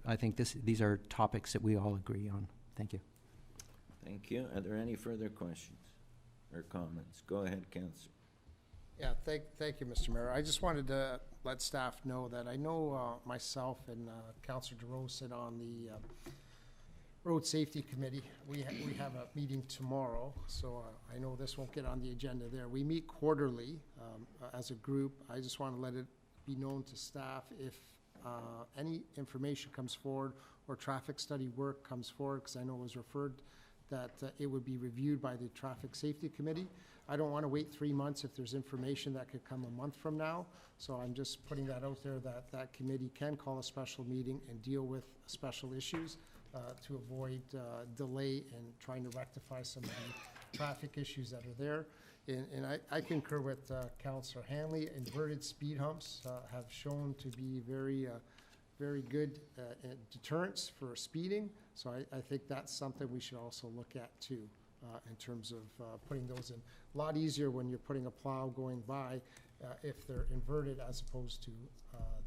I think these are topics that we all agree on. Thank you. Thank you. Are there any further questions or comments? Go ahead, Councillor. Yeah, thank you, Mr. Mayor. I just wanted to let staff know that I know myself and Councillor DeRose sit on the Road Safety Committee. We have a meeting tomorrow, so I know this won't get on the agenda there. We meet quarterly as a group. I just want to let it be known to staff if any information comes forward or traffic study work comes forward, because I know it was referred that it would be reviewed by the Traffic Safety Committee. I don't want to wait 3 months if there's information that could come a month from now. So I'm just putting that out there that that committee can call a special meeting and deal with special issues to avoid delay in trying to rectify some of the traffic issues that are there. And I concur with Councillor Hanley. Inverted speed humps have shown to be very good deterrents for speeding. So I think that's something we should also look at too, in terms of putting those in. A lot easier when you're putting a plow going by if they're inverted as opposed to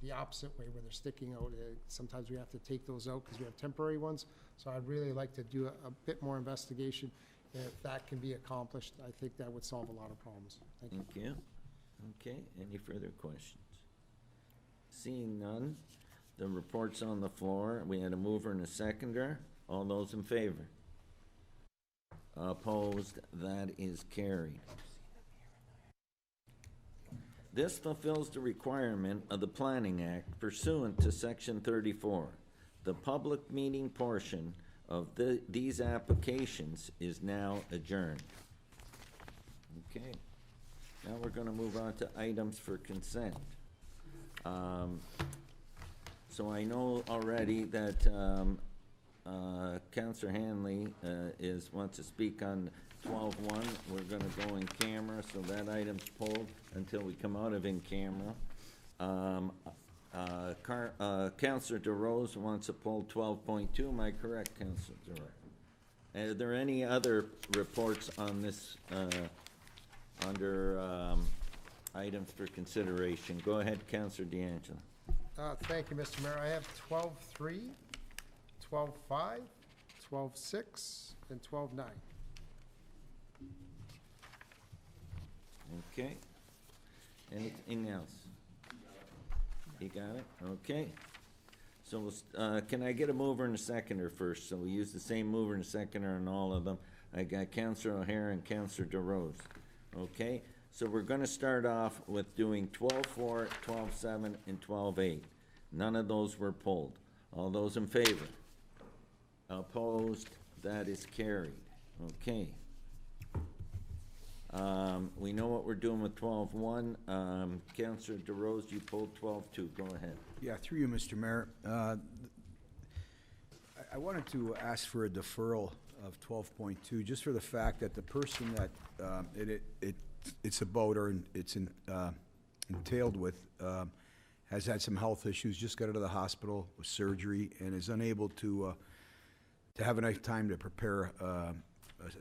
the opposite way where they're sticking out. Sometimes we have to take those out because we have temporary ones. So I'd really like to do a bit more investigation. If that can be accomplished, I think that would solve a lot of problems. Thank you. Thank you. Okay, any further questions? Seeing none, the report's on the floor. We had a mover and a seconder. All those in favor? Opposed? That is carried. This fulfills the requirement of the Planning Act pursuant to Section 34. The public meeting portion of these applications is now adjourned. Okay. Now we're going to move on to items for consent. So I know already that Councillor Hanley wants to speak on 12-1. We're going to go in camera, so that item's pulled until we come out of in camera. Councillor DeRose wants to pull 12.2. Am I correct, Councillor DeRose? Are there any other reports on this under items for consideration? Go ahead, Councillor D'Angelo. Thank you, Mr. Mayor. I have 12.3, 12.5, 12.6, and 12.9. Okay. Anything else? You got it? Okay. So can I get a mover and a seconder first? So we use the same mover and seconder on all of them. I got Councillor O'Hara and Councillor DeRose. Okay. So we're going to start off with doing 12.4, 12.7, and 12.8. None of those were pulled. All those in favor? Opposed? That is carried. Okay. We know what we're doing with 12.1. Councillor DeRose, you pulled 12.2. Go ahead. Yeah, through you, Mr. Mayor. I wanted to ask for a deferral of 12.2, just for the fact that the person that it's about or it's entailed with has had some health issues, just got out of the hospital with surgery, and is unable to have enough time to prepare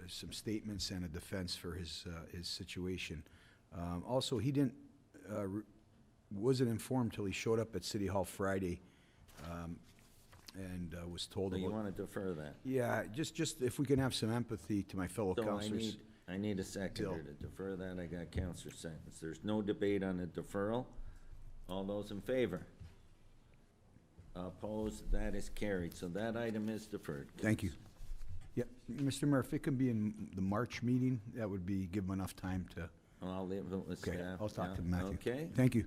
some statements and a defense for his situation. Also, he wasn't informed till he showed up at City Hall Friday, and was told So about. you want to defer that? Yeah, just if we can have some empathy to my fellow So councillors. I need a seconder to defer that. I got Councillor Sentence. There's no debate on the deferral. All those in favor? Opposed? That is carried. So that item is deferred. Thank you. Yep, Mr. Mayor, if it can be in the March meeting, that would give him enough time to. I'll leave it with Okay, staff. I'll talk to Matthew. Okay. Thank you.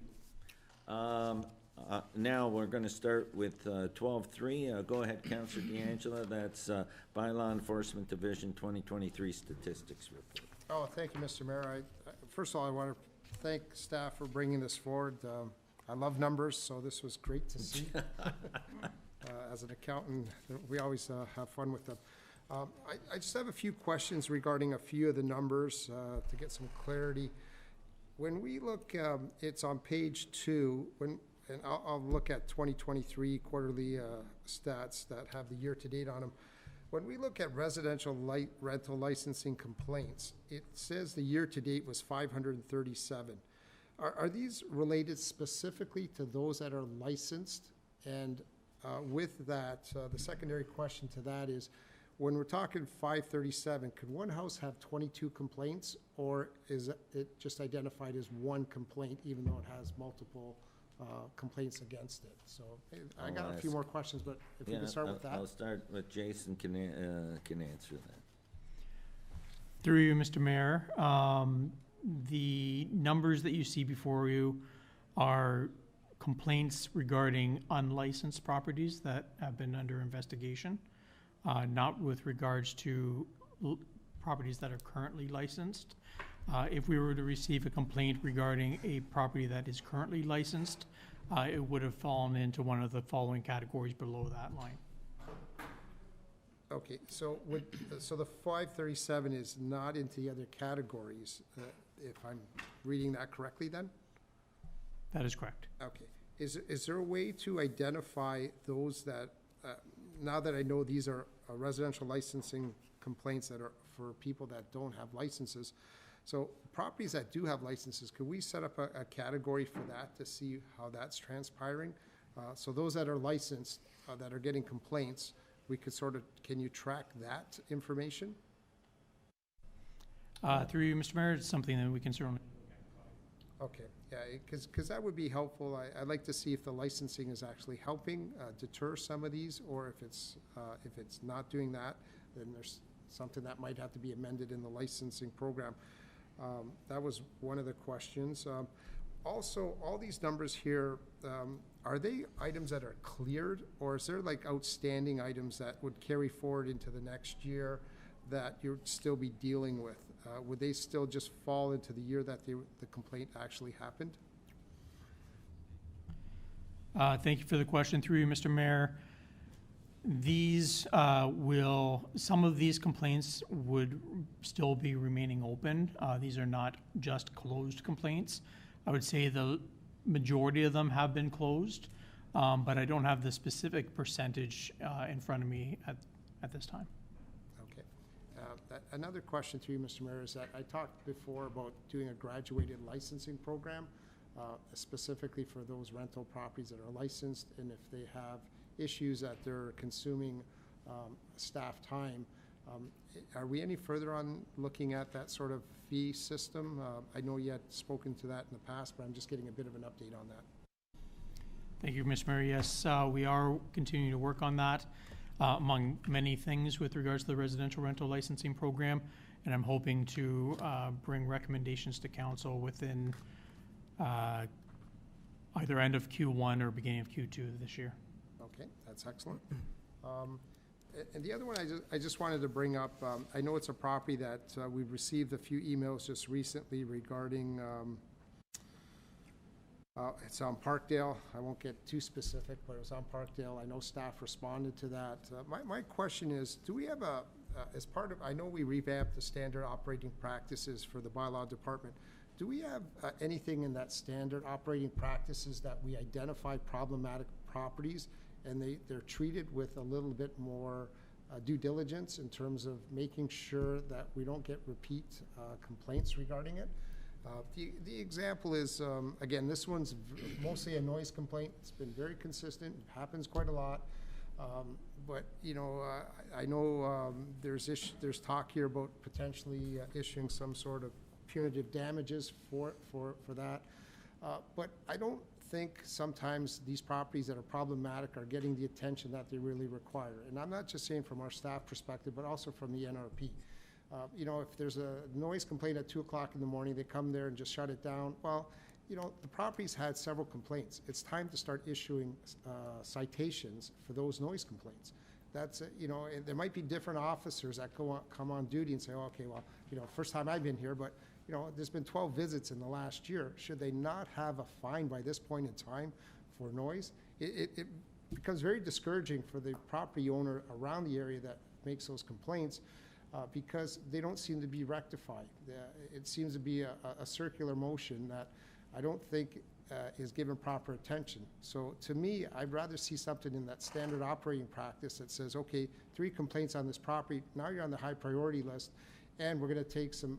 Now, we're going to start with 12.3. Go ahead, Councillor D'Angelo. That's Bylaw Enforcement Division 2023 Statistics Report. Oh, thank you, Mr. Mayor. First of all, I want to thank staff for bringing this forward. I love numbers, so this was great to see. As an accountant, we always have fun with them. I just have a few questions regarding a few of the numbers to get some clarity. When we look, it's on page 2, and I'll look at 2023 quarterly stats that have the year-to-date on them. When we look at residential rental licensing complaints, it says the year-to-date was 537. Are these related specifically to those that are licensed? And with that, the secondary question to that is, when we're talking 537, could one house have 22 complaints, or is it just identified as one complaint, even though it has multiple complaints against it? So I got a few more questions, but if we can start with that. I'll start with Jason can answer that. Through you, Mr. Mayor, the numbers that you see before you are complaints regarding unlicensed properties that have been under investigation, not with regards to properties that are currently licensed. If we were to receive a complaint regarding a property that is currently licensed, it would have fallen into one of the following categories below that line. Okay, so so the 537 is not into the other categories, if I'm reading that correctly then? That is correct. Okay. Is there a way to identify those that, now that I know these are residential licensing complaints that are for people that don't have licenses, so properties that do have licenses, could we set up a category for that to see how that's transpiring? So those that are licensed, that are getting complaints, we could sort of, can you track that information? Through you, Mr. Mayor, it's something that we can certainly. Okay, yeah, because that would be helpful. I'd like to see if the licensing is actually helping deter some of these, or if it's not doing that, then there's something that might have to be amended in the licensing program. That was one of the questions. Also, all these numbers here, are they items that are cleared, or is there like outstanding items that would carry forward into the next year that you'd still be dealing with? Would they still just fall into the year that the complaint actually happened? Thank you for the question. Through you, Mr. Mayor. These some of these complaints would still be remaining open. These are not just closed complaints. I would say the majority of them have been closed, but I don't have the specific percentage in front of me at this time. Okay. Another question to you, Mr. Mayor, is that I talked before about doing a graduated licensing program, specifically for those rental properties that are licensed, and if they have issues that they're consuming staff time. Are we any further on looking at that sort of fee system? I know you had spoken to that in the past, but I'm just getting a bit of an update on that. Thank you, Mr. Mayor. Yes, we are continuing to work on that, among many things with regards to the residential rental licensing program, and I'm hoping to bring recommendations to council within either end of Q1 or beginning of Q2 this year. Okay, that's excellent. And the other one I just wanted to bring up, I know it's a property that we've received a few emails just recently regarding, it's on Parkdale. I won't get too specific, but it was on Parkdale. I know staff responded to that. My question is, do we have as part of, I know we revamped the standard operating practices for the bylaw department. Do we have anything in that standard operating practices that we identify problematic properties and they're treated with a little bit more due diligence in terms of making sure that we don't get repeat complaints regarding it? The example is, again, this one's mostly a noise complaint. It's been very consistent, it happens quite a lot. But, you know, I know there's talk here about potentially issuing some sort of punitive damages for that. But I don't think sometimes these properties that are problematic are getting the attention that they really require. And I'm not just saying from our staff perspective, but also from the NRP. You know, if there's a noise complaint at 2 o'clock in the morning, they come there and just shut it down. Well, you know, the property's had several complaints. It's time to start issuing citations for those noise complaints. That's, you know, there might be different officers that come on duty and say, oh, okay, well, you know, first time I've been here, but you know, there's been 12 visits in the last year. Should they not have a fine by this point in time for noise? It becomes very discouraging for the property owner around the area that makes those complaints because they don't seem to be rectified. It seems to be a circular motion that I don't think is given proper attention. So to me, I'd rather see something in that standard operating practice that says, okay, 3 complaints on this property, now you're on the high priority list, and we're going to take some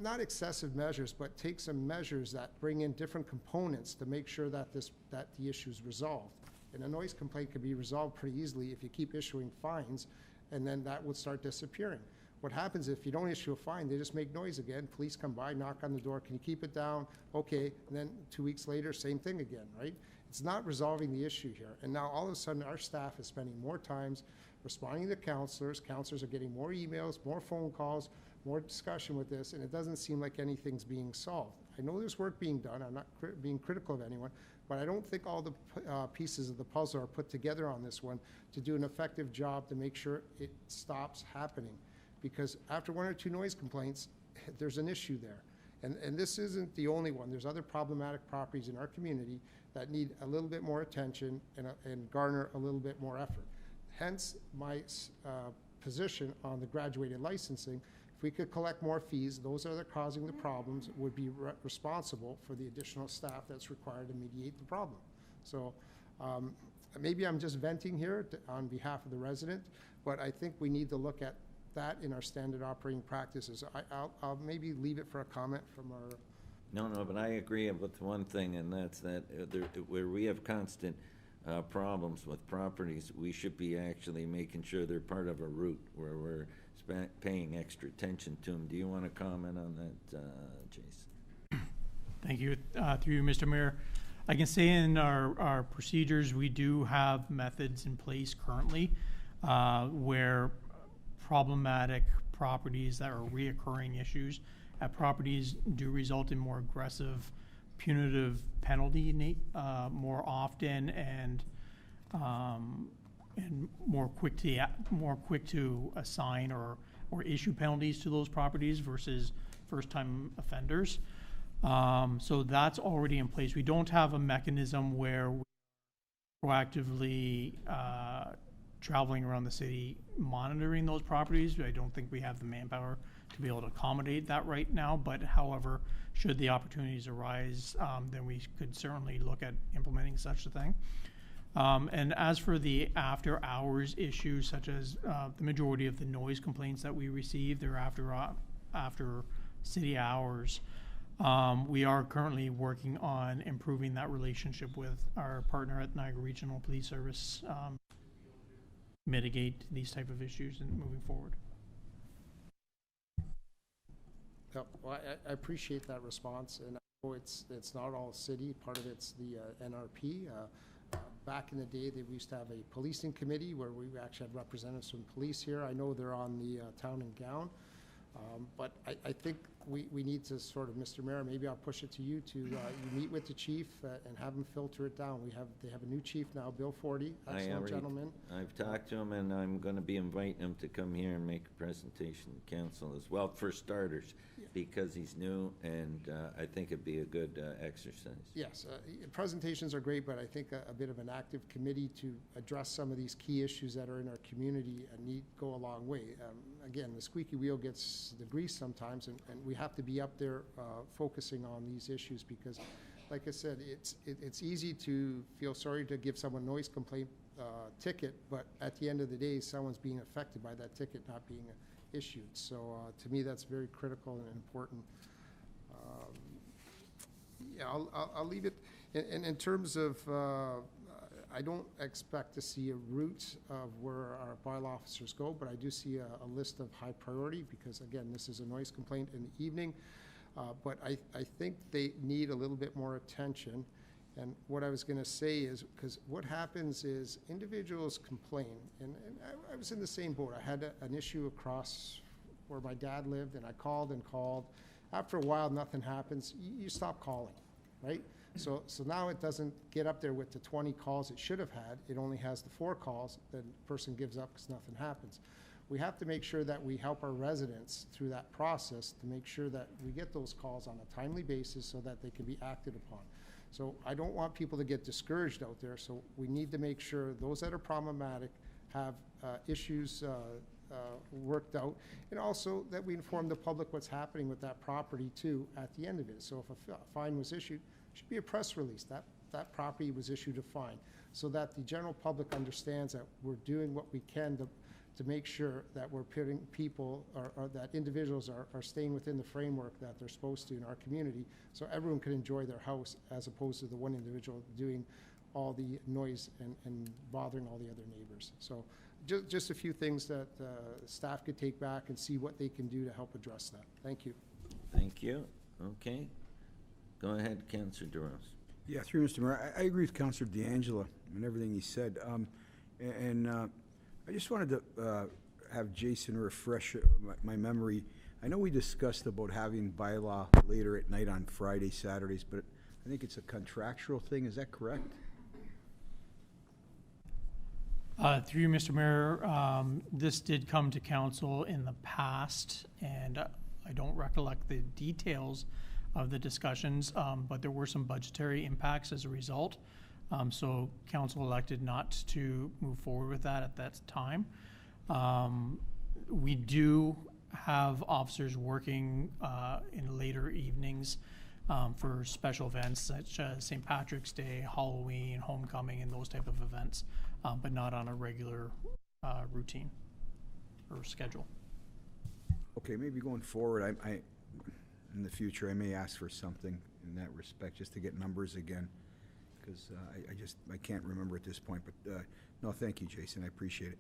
not excessive measures, but take some measures that bring in different components to make sure that the issue is resolved. And a noise complaint can be resolved pretty easily if you keep issuing fines, and then that would start disappearing. What happens if you don't issue a fine, they just make noise again, police come by, knock on the door, can you keep it down? Okay, and then 2 weeks later, same thing again, right? It's not resolving the issue here. And now all of a sudden, our staff is spending more time responding to counselors. Counselors are getting more emails, more phone calls, more discussion with this, and it doesn't seem like anything's being solved. I know there's work being done. I'm not being critical of anyone, but I don't think all the pieces of the puzzle are put together on this one to do an effective job to make sure it stops happening. Because after 1 or 2 noise complaints, there's an issue there. And this isn't the only one. There's other problematic properties in our community that need a little bit more attention and garner a little bit more effort. Hence, my position on the graduated licensing. If we could collect more fees, those that are causing the problems would be responsible for the additional staff that's required to mediate the problem. So maybe I'm just venting here on behalf of the resident, but I think we need to look at that in our standard operating practices. I'll maybe leave it for a comment from our... No, but I agree with one thing, and that's that where we have constant problems with properties, we should be actually making sure they're part of a route where we're paying extra attention to them. Do you want to comment on that, Jason? Thank you. Through you, Mr. Mayor. I can say in our procedures, we do have methods in place currently where problematic properties that are reoccurring issues at properties do result in more aggressive punitive penalty more often and more quick to assign or issue penalties to those properties versus first-time offenders. So that's already in place. We don't have a mechanism where we're proactively traveling around the city monitoring those properties. I don't think we have the manpower to be able to accommodate that right now, but however, should the opportunities arise, then we could certainly look at implementing such a thing. And as for the after hours issues, such as the majority of the noise complaints that we receive, they're after city hours. We are currently working on improving that relationship with our partner at Niagara Regional Police Service, mitigate these type of issues and moving forward. Well, I appreciate that response, and I know it's not all city. Part of it's the NRP. Back in the day, they used to have a policing committee where we actually had representatives from police here. I know they're on the town and gown, but I think we need to sort of, Mr. Mayor, maybe I'll push it to you to you meet with the chief and have him filter it down. They have a new chief now, Bill Forty, excellent gentleman. I've talked to him, and I'm going to be inviting him to come here and make a presentation to council as well, for starters, because he's new, and I think it'd be a good exercise. Yes, presentations are great, but I think a bit of an active committee to address some of these key issues that are in our community need go a long way. Again, the squeaky wheel gets the grease sometimes, and we have to be up there focusing on these issues because, like I said, it's easy to feel sorry to give someone a noise complaint ticket, but at the end of the day, someone's being affected by that ticket not being issued. So to me, that's very critical and important. Yeah, I'll leave it. In terms of, I don't expect to see a route of where our bylaw officers go, but I do see a list of high priority because, again, this is a noise complaint in the evening. But I think they need a little bit more attention. And what I was going to say is, because what happens is individuals complain, and I was in the same boat. I had an issue across where my dad lived, and I called and called. After a while, nothing happens. You stop calling, right? So now it doesn't get up there with the 20 calls it should have had. It only has the 4 calls. Then the person gives up because nothing happens. We have to make sure that we help our residents through that process to make sure that we get those calls on a timely basis so that they can be acted upon. So I don't want people to get discouraged out there. So we need to make sure those that are problematic have issues worked out, and also that we inform the public what's happening with that property too at the end of it. So if a fine was issued, it should be a press release that property was issued a fine, so that the general public understands that we're doing what we can to make sure that we're putting people or that individuals are staying within the framework that they're supposed to in our community, so everyone can enjoy their house as opposed to the one individual doing all the noise and bothering all the other neighbors. So just a few things that staff could take back and see what they can do to help address that. Thank you. Thank you. Okay. Go ahead, Councillor DeRose. Yeah, through Mr. Mayor, I agree with Councillor D'Angelo and everything he said. I just wanted to have Jason refresh my memory. I know we discussed about having bylaw later at night on Fridays, Saturdays, but I think it's a contractual thing. Is that correct? Through you, Mr. Mayor, this did come to council in the past, and I don't recollect the details of the discussions, but there were some budgetary impacts as a result. So council elected not to move forward with that at that time. We do have officers working in later evenings for special events such as St. Patrick's Day, Halloween, homecoming, and those type of events, but not on a regular routine or schedule. Okay, maybe going forward, I in the future, I may ask for something in that respect, just to get numbers again, because I can't remember at this point. But no, thank you, Jason. I appreciate it.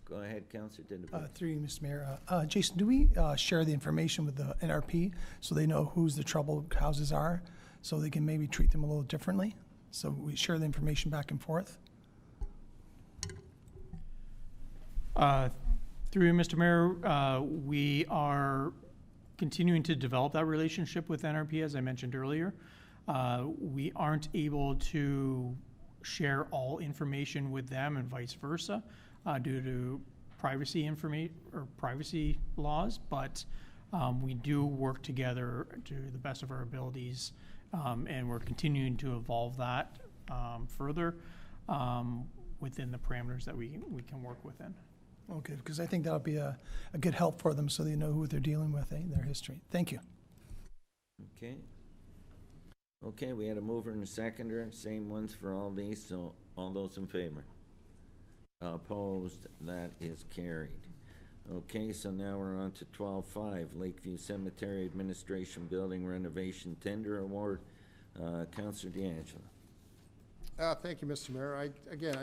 Go ahead, Councillor Dinderberg. Through you, Mr. Mayor. Jason, do we share the information with the NRP so they know whose the troubled houses are, so they can maybe treat them a little differently? So we share the information back and forth? Through you, Mr. Mayor, we are continuing to develop that relationship with NRP, as I mentioned earlier. We aren't able to share all information with them and vice versa due to privacy laws, but we do work together to the best of our abilities, and we're continuing to evolve that further within the parameters that we can work within. Okay, because I think that'll be a good help for them so they know who they're dealing with, their history. Thank you. Okay. Okay, we had a mover and a seconder, same ones for all these, so all those in favor? Opposed, that is carried. Okay, so now we're on to 12.5, Lakeview Cemetery Administration Building Renovation Tender Award. Councillor D'Angelo. Thank you, Mr. Mayor. I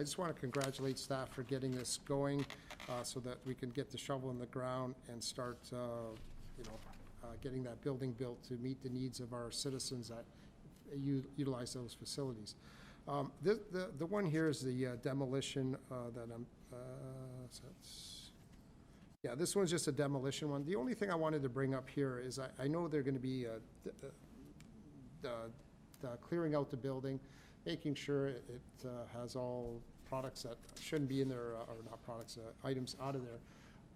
just want to congratulate staff for getting this going so that we can get the shovel in the ground and start, getting that building built to meet the needs of our citizens that utilize those facilities. The one here is the demolition that I'm, yeah, this one's just a demolition one. The only thing I wanted to bring up here is I know they're going to be clearing out the building, making sure it has all products that shouldn't be in there, or not products, items out of there.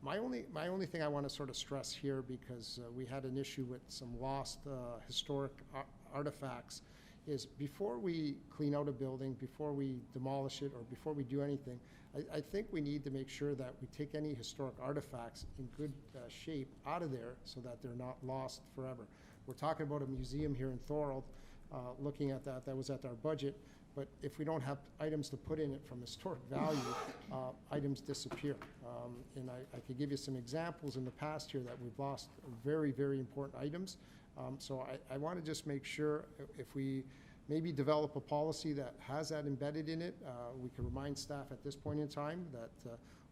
My only thing I want to sort of stress here, because we had an issue with some lost historic artifacts, is before we clean out a building, before we demolish it, or before we do anything, I think we need to make sure that we take any historic artifacts in good shape out of there so that they're not lost forever. We're talking about a museum here in Thorold. Looking at that was at our budget, but if we don't have items to put in it from historic value, items disappear. And I could give you some examples in the past here that we've lost very, very important items. So I want to just make sure if we maybe develop a policy that has that embedded in it, we can remind staff at this point in time that,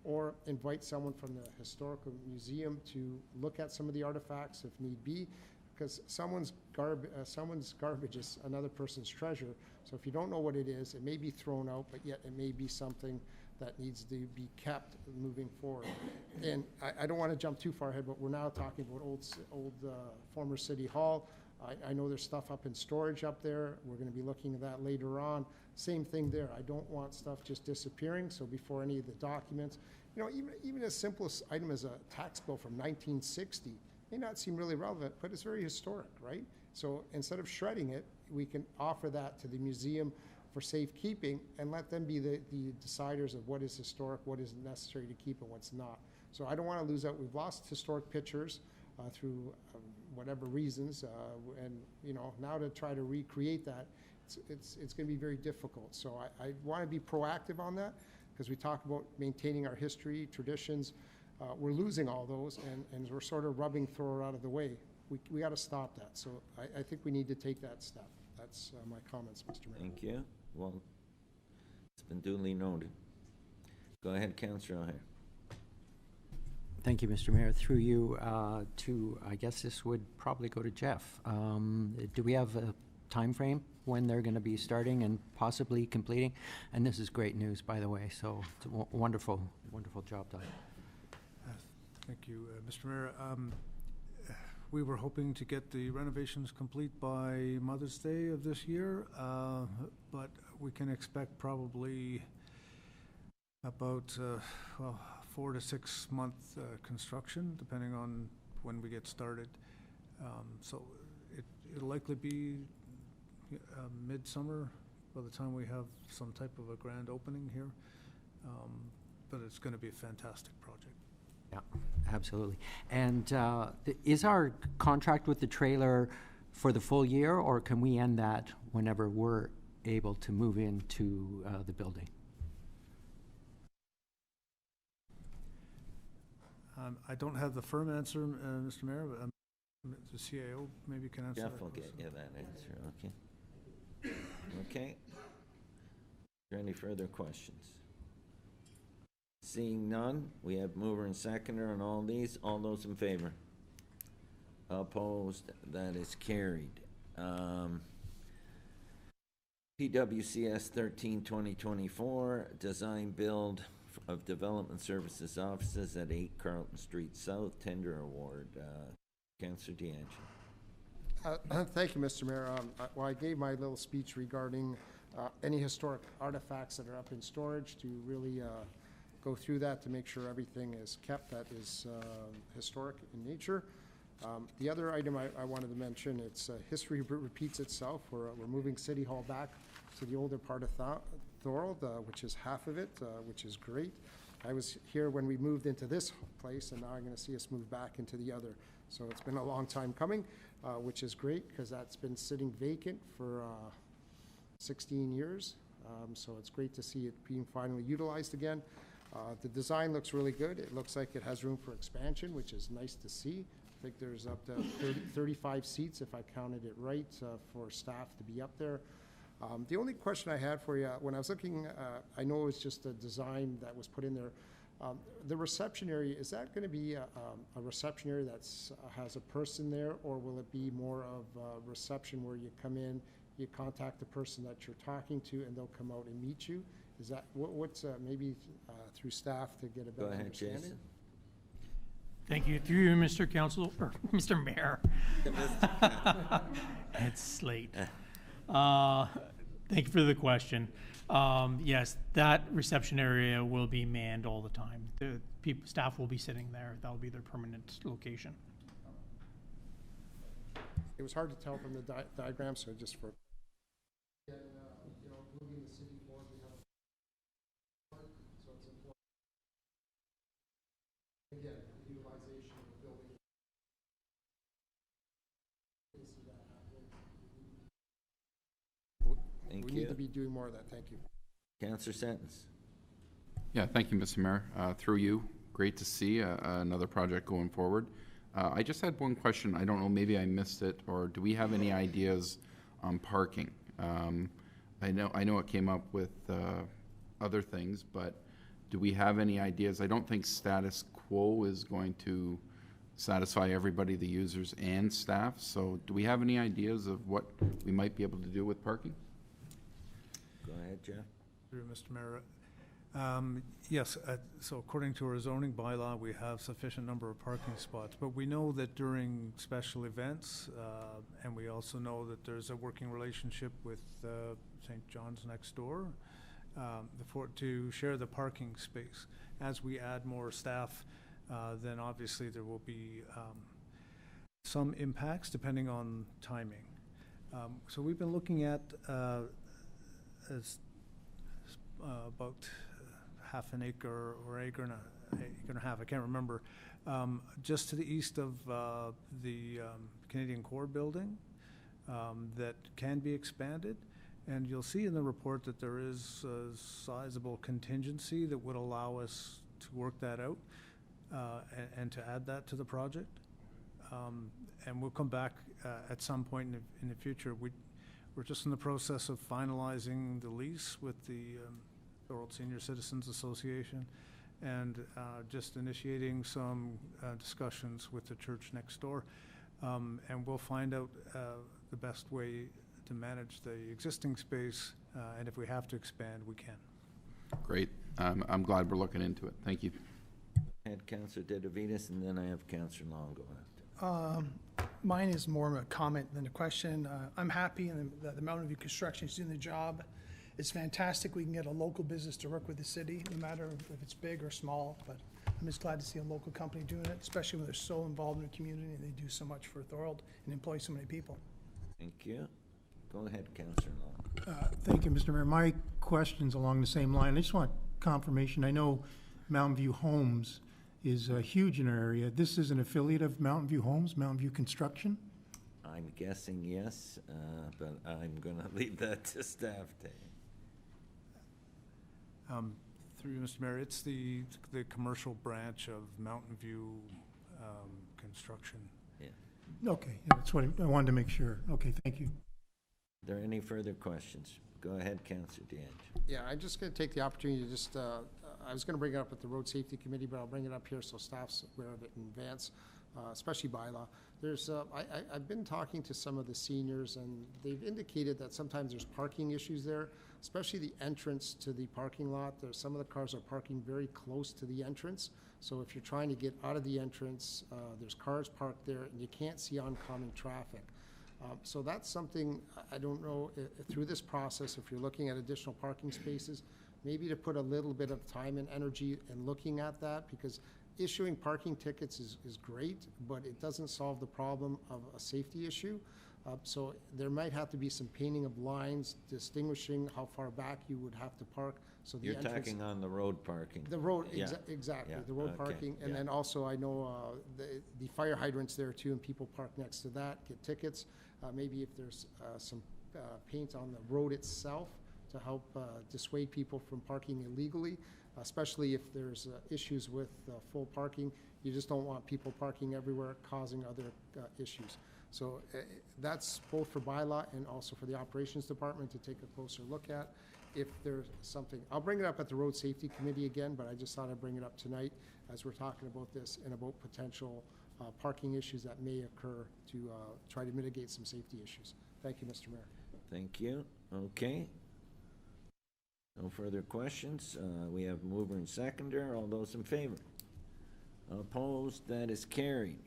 or invite someone from the historical museum to look at some of the artifacts if need be, because someone's garbage is another person's treasure. So if you don't know what it is, it may be thrown out, but yet it may be something that needs to be kept moving forward. And I don't want to jump too far ahead, but we're now talking about old former City Hall. I know there's stuff up in storage up there. We're going to be looking at that later on. Same thing there. I don't want stuff just disappearing. So before any of the documents, even as simple as item as a tax bill from 1960 may not seem really relevant, but it's very historic, right? So instead of shredding it, we can offer that to the museum for safekeeping and let them be the deciders of what is historic, what is necessary to keep, and what's not. So I don't want to lose out. We've lost historic pictures through whatever reasons, and now to try to recreate that, it's going to be very difficult. So I want to be proactive on that, because we talk about maintaining our history, traditions. We're losing all those, and we're sort of rubbing Thorold out of the way. We got to stop that. So I think we need to take that step. That's my comments, Mr. Mayor. Thank you. Well, it's been duly noted. Go ahead, Councillor O'Hare. Thank you, Mr. Mayor. Through you I guess this would probably go to Jeff. Do we have a time frame when they're going to be starting and possibly completing? And this is great news, by the way, so it's a wonderful, wonderful job done. Thank you, Mr. Mayor. We were hoping to get the renovations complete by Mother's Day of this year, but we can expect probably about 4 to 6 month construction, depending on when we get started. So it'll likely be midsummer by the time we have some type of a grand opening here, but it's going to be a fantastic project. Yeah, absolutely. And is our contract with the trailer for the full year, or can we end that whenever we're able to move into the building? I don't have the firm answer, Mr. Mayor, but the CAO maybe can answer that. Jeff will get you that answer, okay? Okay. Is there any further questions? Seeing none, we have mover and seconder on all these. All those in favor? Opposed? That is carried. PWCS 13-2024, design build of development services offices at 8 Carlton Street South, tender award. Councillor D'Angelo. Thank you, Mr. Mayor. Well, I gave my little speech regarding any historic artifacts that are up in storage to really go through that to make sure everything is kept that is historic in nature. The other item I wanted to mention, it's history repeats itself. We're moving City Hall back to the older part of Thorold, which is half of it, which is great. I was here when we moved into this place, and now I'm going to see us move back into the other. So it's been a long time coming, which is great because that's been sitting vacant for 16 years. So it's great to see it being finally utilized again. The design looks really good. It looks like it has room for expansion, which is nice to see. I think there's up to 35 seats, if I counted it right, for staff to be up there. The only question I had for you, when I was looking, I know it was just a design that was put in there. The reception area, is that going to be a reception area that has a person there, or will it be more of a reception where you come in, you contact the person that you're talking to, and they'll come out and meet you? Is that what's maybe through staff to get a better understanding? Jason. Thank you. Through you, Mr. Council, or Mr. Mayor. It's late. Thank you for the question. Yes, that reception area will be manned all the time. The staff will be sitting there. That'll be their permanent location. It was hard to tell from the diagram, so just for moving the city forward, we have so it's important. Again, the utilization of the building. Thank We you. need to be doing more of that. Thank you. Councillor Sentence. Yeah, thank you, Mr. Mayor. Through you, great to see another project going forward. I just had one question. I don't know, maybe I missed it, or do we have any ideas on parking? I know it came up with other things, but do we have any ideas? I don't think status quo is going to satisfy everybody, the users and staff. So do we have any ideas of what we might be able to do with parking? Go ahead, Jeff. Through Mr. Mayor. Yes, so according to our zoning bylaw, we have sufficient number of parking spots, but we know that during special events, and we also know that there's a working relationship with St. John's next door to share the parking space. As we add more staff, then obviously there will be some impacts depending on timing. So we've been looking at about half an acre or acre and a half, I can't remember, just to the east of the Canadian Corps building that can be expanded. And you'll see in the report that there is a sizable contingency that would allow us to work that out and to add that to the project. And we'll come back at some point in the future. We're just in the process of finalizing the lease with the Thorold Senior Citizens Association and just initiating some discussions with the church next door. And we'll find out the best way to manage the existing space, and if we have to expand, we can. Great. I'm glad we're looking into it. Thank you. I had Councillor Dedavides, and then I have Councillor Longo after. Mine is more of a comment than a question. I'm happy that the Mountain View Construction is doing the job. It's fantastic we can get a local business to work with the city, no matter if it's big or small, but I'm just glad to see a local company doing it, especially when they're so involved in the community and they do so much for Thorold and employ so many people. Thank you. Go ahead, Councillor Longo. Thank you, Mr. Mayor. My question's along the same line. I just want confirmation. I know Mountain View Homes is huge in our area. This is an affiliate of Mountain View Homes, Mountain View Construction? I'm guessing yes, but I'm going to leave that to staff. Through you, Mr. Mayor, it's the commercial branch of Mountain View Construction. Yeah. Okay, that's what I wanted to make sure. Okay, thank you. Are there any further questions? Go ahead, Councillor DeAnge. Yeah, I'm just going to take the opportunity to just, I was going to bring it up at the Road Safety Committee, but I'll bring it up here so staff's aware of it in advance, especially bylaw. There's, I've been talking to some of the seniors, and they've indicated that sometimes there's parking issues there, especially the entrance to the parking lot. There's some of the cars are parking very close to the entrance. So if you're trying to get out of the entrance, there's cars parked there, and you can't see oncoming traffic. So that's something, I don't know, through this process, if you're looking at additional parking spaces, maybe to put a little bit of time and energy in looking at that, because issuing parking tickets is great, but it doesn't solve the problem of a safety issue. So there might have to be some painting of lines distinguishing how far back you would have to park. So the You're entrance, talking on the road parking. the road, Yeah. exactly, Yeah, the road okay, parking. And yeah. then also I know the fire hydrants there too, and people park next to that, get tickets. Maybe if there's some paint on the road itself to help dissuade people from parking illegally, especially if there's issues with full parking. You just don't want people parking everywhere causing other issues. So that's both for bylaw and also for the operations department to take a closer look at. If there's something, I'll bring it up at the road safety committee again, but I just thought I'd bring it up tonight as we're talking about this and about potential parking issues that may occur to try to mitigate some safety issues. Thank you, Mr. Mayor. Thank you. Okay. No further questions. We have mover and seconder. All those in favor? Opposed? That is carried.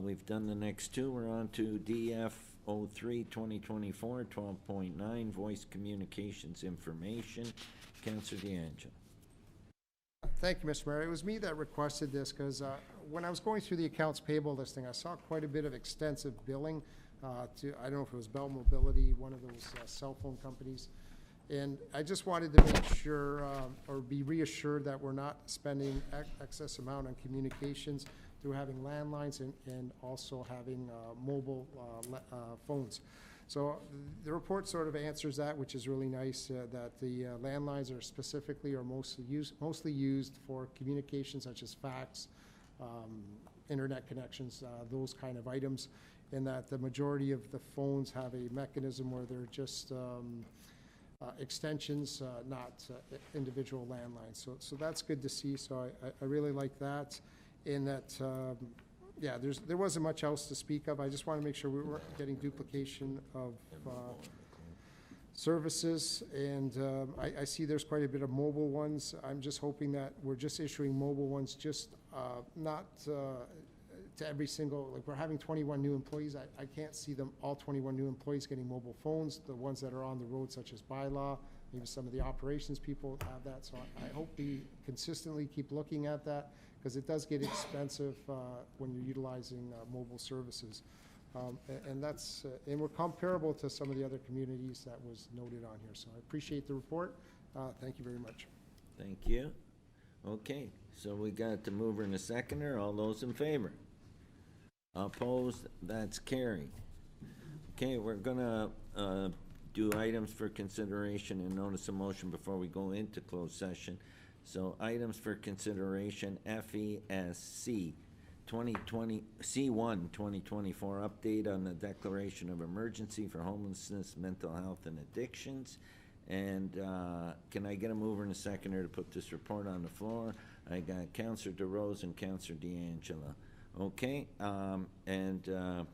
We've done the next two. We're on to DF 03-2024, 12.9, Voice Communications Information. Councillor DeAngelo. Thank you, Mr. Mayor. It was me that requested this because when I was going through the accounts payable listing, I saw quite a bit of extensive billing to, I don't know if it was Bell Mobility, one of those cell phone companies. And I just wanted to make sure or be reassured that we're not spending excess amount on communications through having landlines and also having mobile phones. So the report sort of answers that, which is really nice, that the landlines are specifically or mostly used for communications such as fax, internet connections, those kind of items, and that the majority of the phones have a mechanism where they're just extensions, not individual landlines. So that's good to see. So I really like that. In that, yeah, there wasn't much else to speak of. I just want to make sure we weren't getting duplication of services. And I see there's quite a bit of mobile ones. I'm just hoping that we're just issuing mobile ones, just not to every single, like we're having 21 new employees. I can't see them, all 21 new employees getting mobile phones. The ones that are on the road, such as bylaw, maybe some of the operations people have that. So I hope we consistently keep looking at that, because it does get expensive when you're utilizing mobile services. And that's, and we're comparable to some of the other communities that was noted on here. So I appreciate the report. Thank you very much. Thank you. Okay, so we got the mover and the seconder. All those in favor? Opposed? That's carried. Okay, we're gonna do items for consideration and notice of motion before we go into closed session. So items for consideration, FESC 2020 C1 2024 update on the declaration of emergency for homelessness, mental health, and addictions. And can I get a mover and a seconder to put this report on the floor? I got Councillor DeRose and Councillor DeAngelo. Okay, and the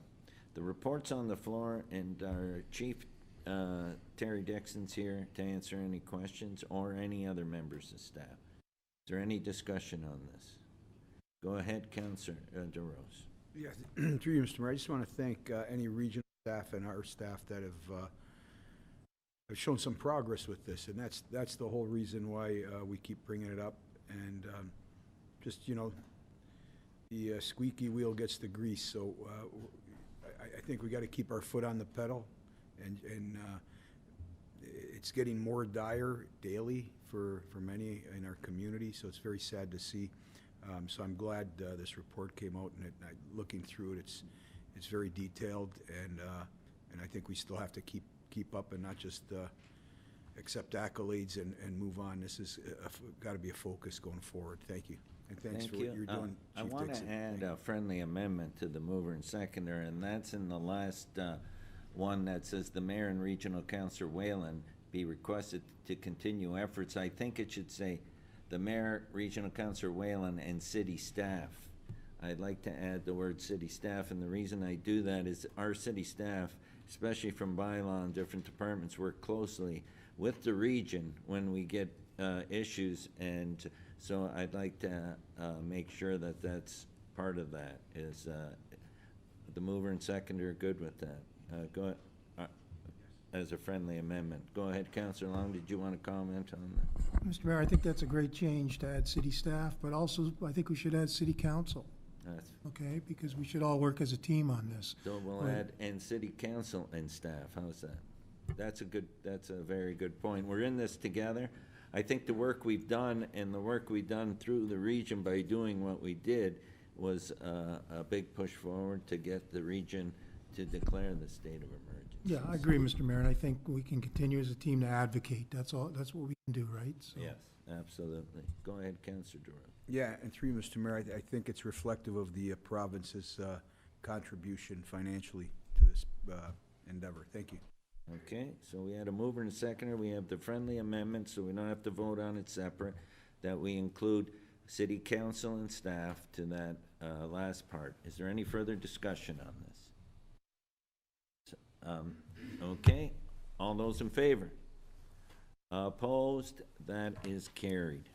report's on the floor, and our Chief Terry Dixon's here to answer any questions or any other members of staff. Is there any discussion on this? Go ahead, Councillor DeRose. Yeah, through you, Mr. Mayor, I just want to thank any regional staff and our staff that have shown some progress with this, and that's the whole reason why we keep bringing it up. And just, you know, the squeaky wheel gets the grease, so I think we got to keep our foot on the pedal, and it's getting more dire daily for many in our community, so it's very sad to see. So I'm glad this report came out, and looking through it, it's very detailed, and I think we still have to keep up and not just accept accolades and move on. This is got to be a focus going forward. Thank you, and thanks for what you're doing, I Chief want to Dixon. add a friendly amendment to the mover and seconder, and that's in the last one that says the mayor and regional councillor Whalen be requested to continue efforts. I think it should say the mayor, regional councillor Whalen, and city staff. I'd like to add the word city staff, and the reason I do that is our city staff, especially from bylaw and different departments, work closely with the region when we get issues, and so I'd like to make sure that that's part of that, is The mover and seconder are good with that. Go ahead, as a friendly amendment. Go ahead, Councillor Long, did you want to comment on that? Mr. Mayor, I think that's a great change to add city staff, but also I think we should add city council, That's- okay? Because we should all work as a team on this. So we'll Right. add, and city council and staff, how's that? That's a very good point. We're in this together. I think the work we've done and the work we've done through the region by doing what we did was a big push forward to get the region to declare the state of emergency. Yeah, I agree, Mr. Mayor, and I think we can continue as a team to advocate. That's all, that's what we can do, right? So- Yes, absolutely. Go ahead, Councillor Duro. Yeah, and through you, Mr. Mayor, I think it's reflective of the province's contribution financially to this endeavor. Thank you. Okay, so we had a mover and a seconder. We have the friendly amendment, so we don't have to vote on it separate, that we include city council and staff to that last part. Is there any further discussion on this? Okay, all those in favor? Opposed? That is carried.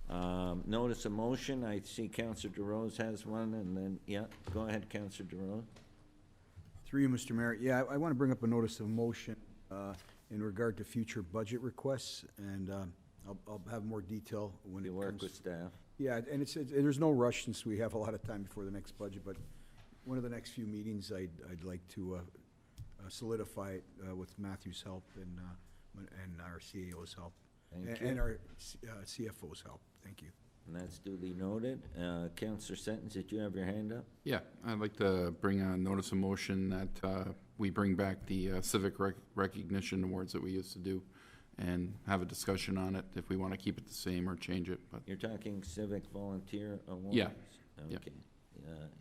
Notice of motion, I see Councillor DeRose has one, and then, yeah, go ahead, Councillor DeRose. Through you, Mr. Mayor, yeah, I want to bring up a notice of motion in regard to future budget requests, and I'll have more detail when You it work comes. with staff. Yeah, and there's no rush since we have a lot of time before the next budget, but one of the next few meetings, I'd like to solidify it with Matthew's help and our CAO's help. Thank And you. our CFO's help. Thank you. And that's duly noted. Councillor Sentence, did you have your hand up? Yeah, I'd like to bring a notice of motion that we bring back the civic recognition awards that we used to do and have a discussion on it, if we want to keep it the same or change it, but. You're talking civic volunteer awards? Yeah. Yeah. Okay.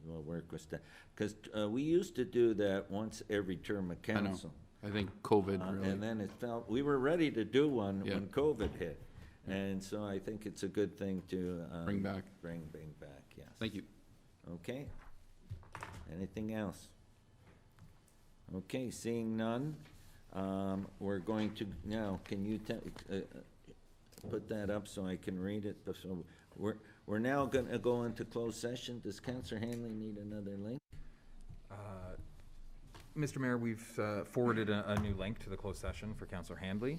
We'll work with staff. Because we used to do that once every term of I know. council. I think COVID really. And then it felt, we were ready to do one Yeah. when COVID hit. And so I think it's a good thing to. Bring back. Bring back, yes. Thank you. Okay. Anything else? Okay, seeing none, we're going to, now, can you put that up so I can read it? So we're now gonna go into closed session. Does Councillor Hanley need another link? Mr. Mayor, we've forwarded a new link to the closed session for Councillor Handley.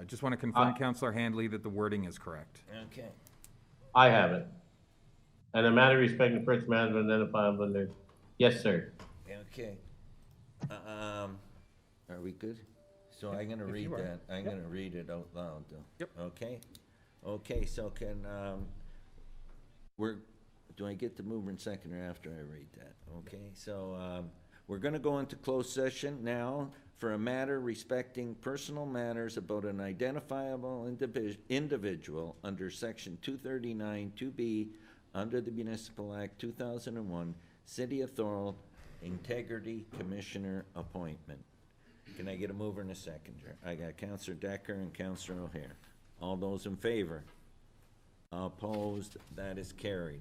Just want to confirm, Councillor Handley, that the wording is correct. Okay. I have it. And a matter respecting the first management identifiable under, yes, sir. Okay. Are we good? So I'm gonna if read you are. that. I'm Yep. gonna read it out loud, though. Yep. Okay? Okay, so do I get the mover and seconder after I read that? Okay, so, we're gonna go into closed session now for a matter respecting personal matters about an identifiable individual under section 239 2B under the Municipal Act 2001, City of Thorold, Integrity Commissioner appointment. Can I get a mover and a seconder? I got Councillor Decker and Councillor O'Hare. All those in favor? Opposed? That is carried.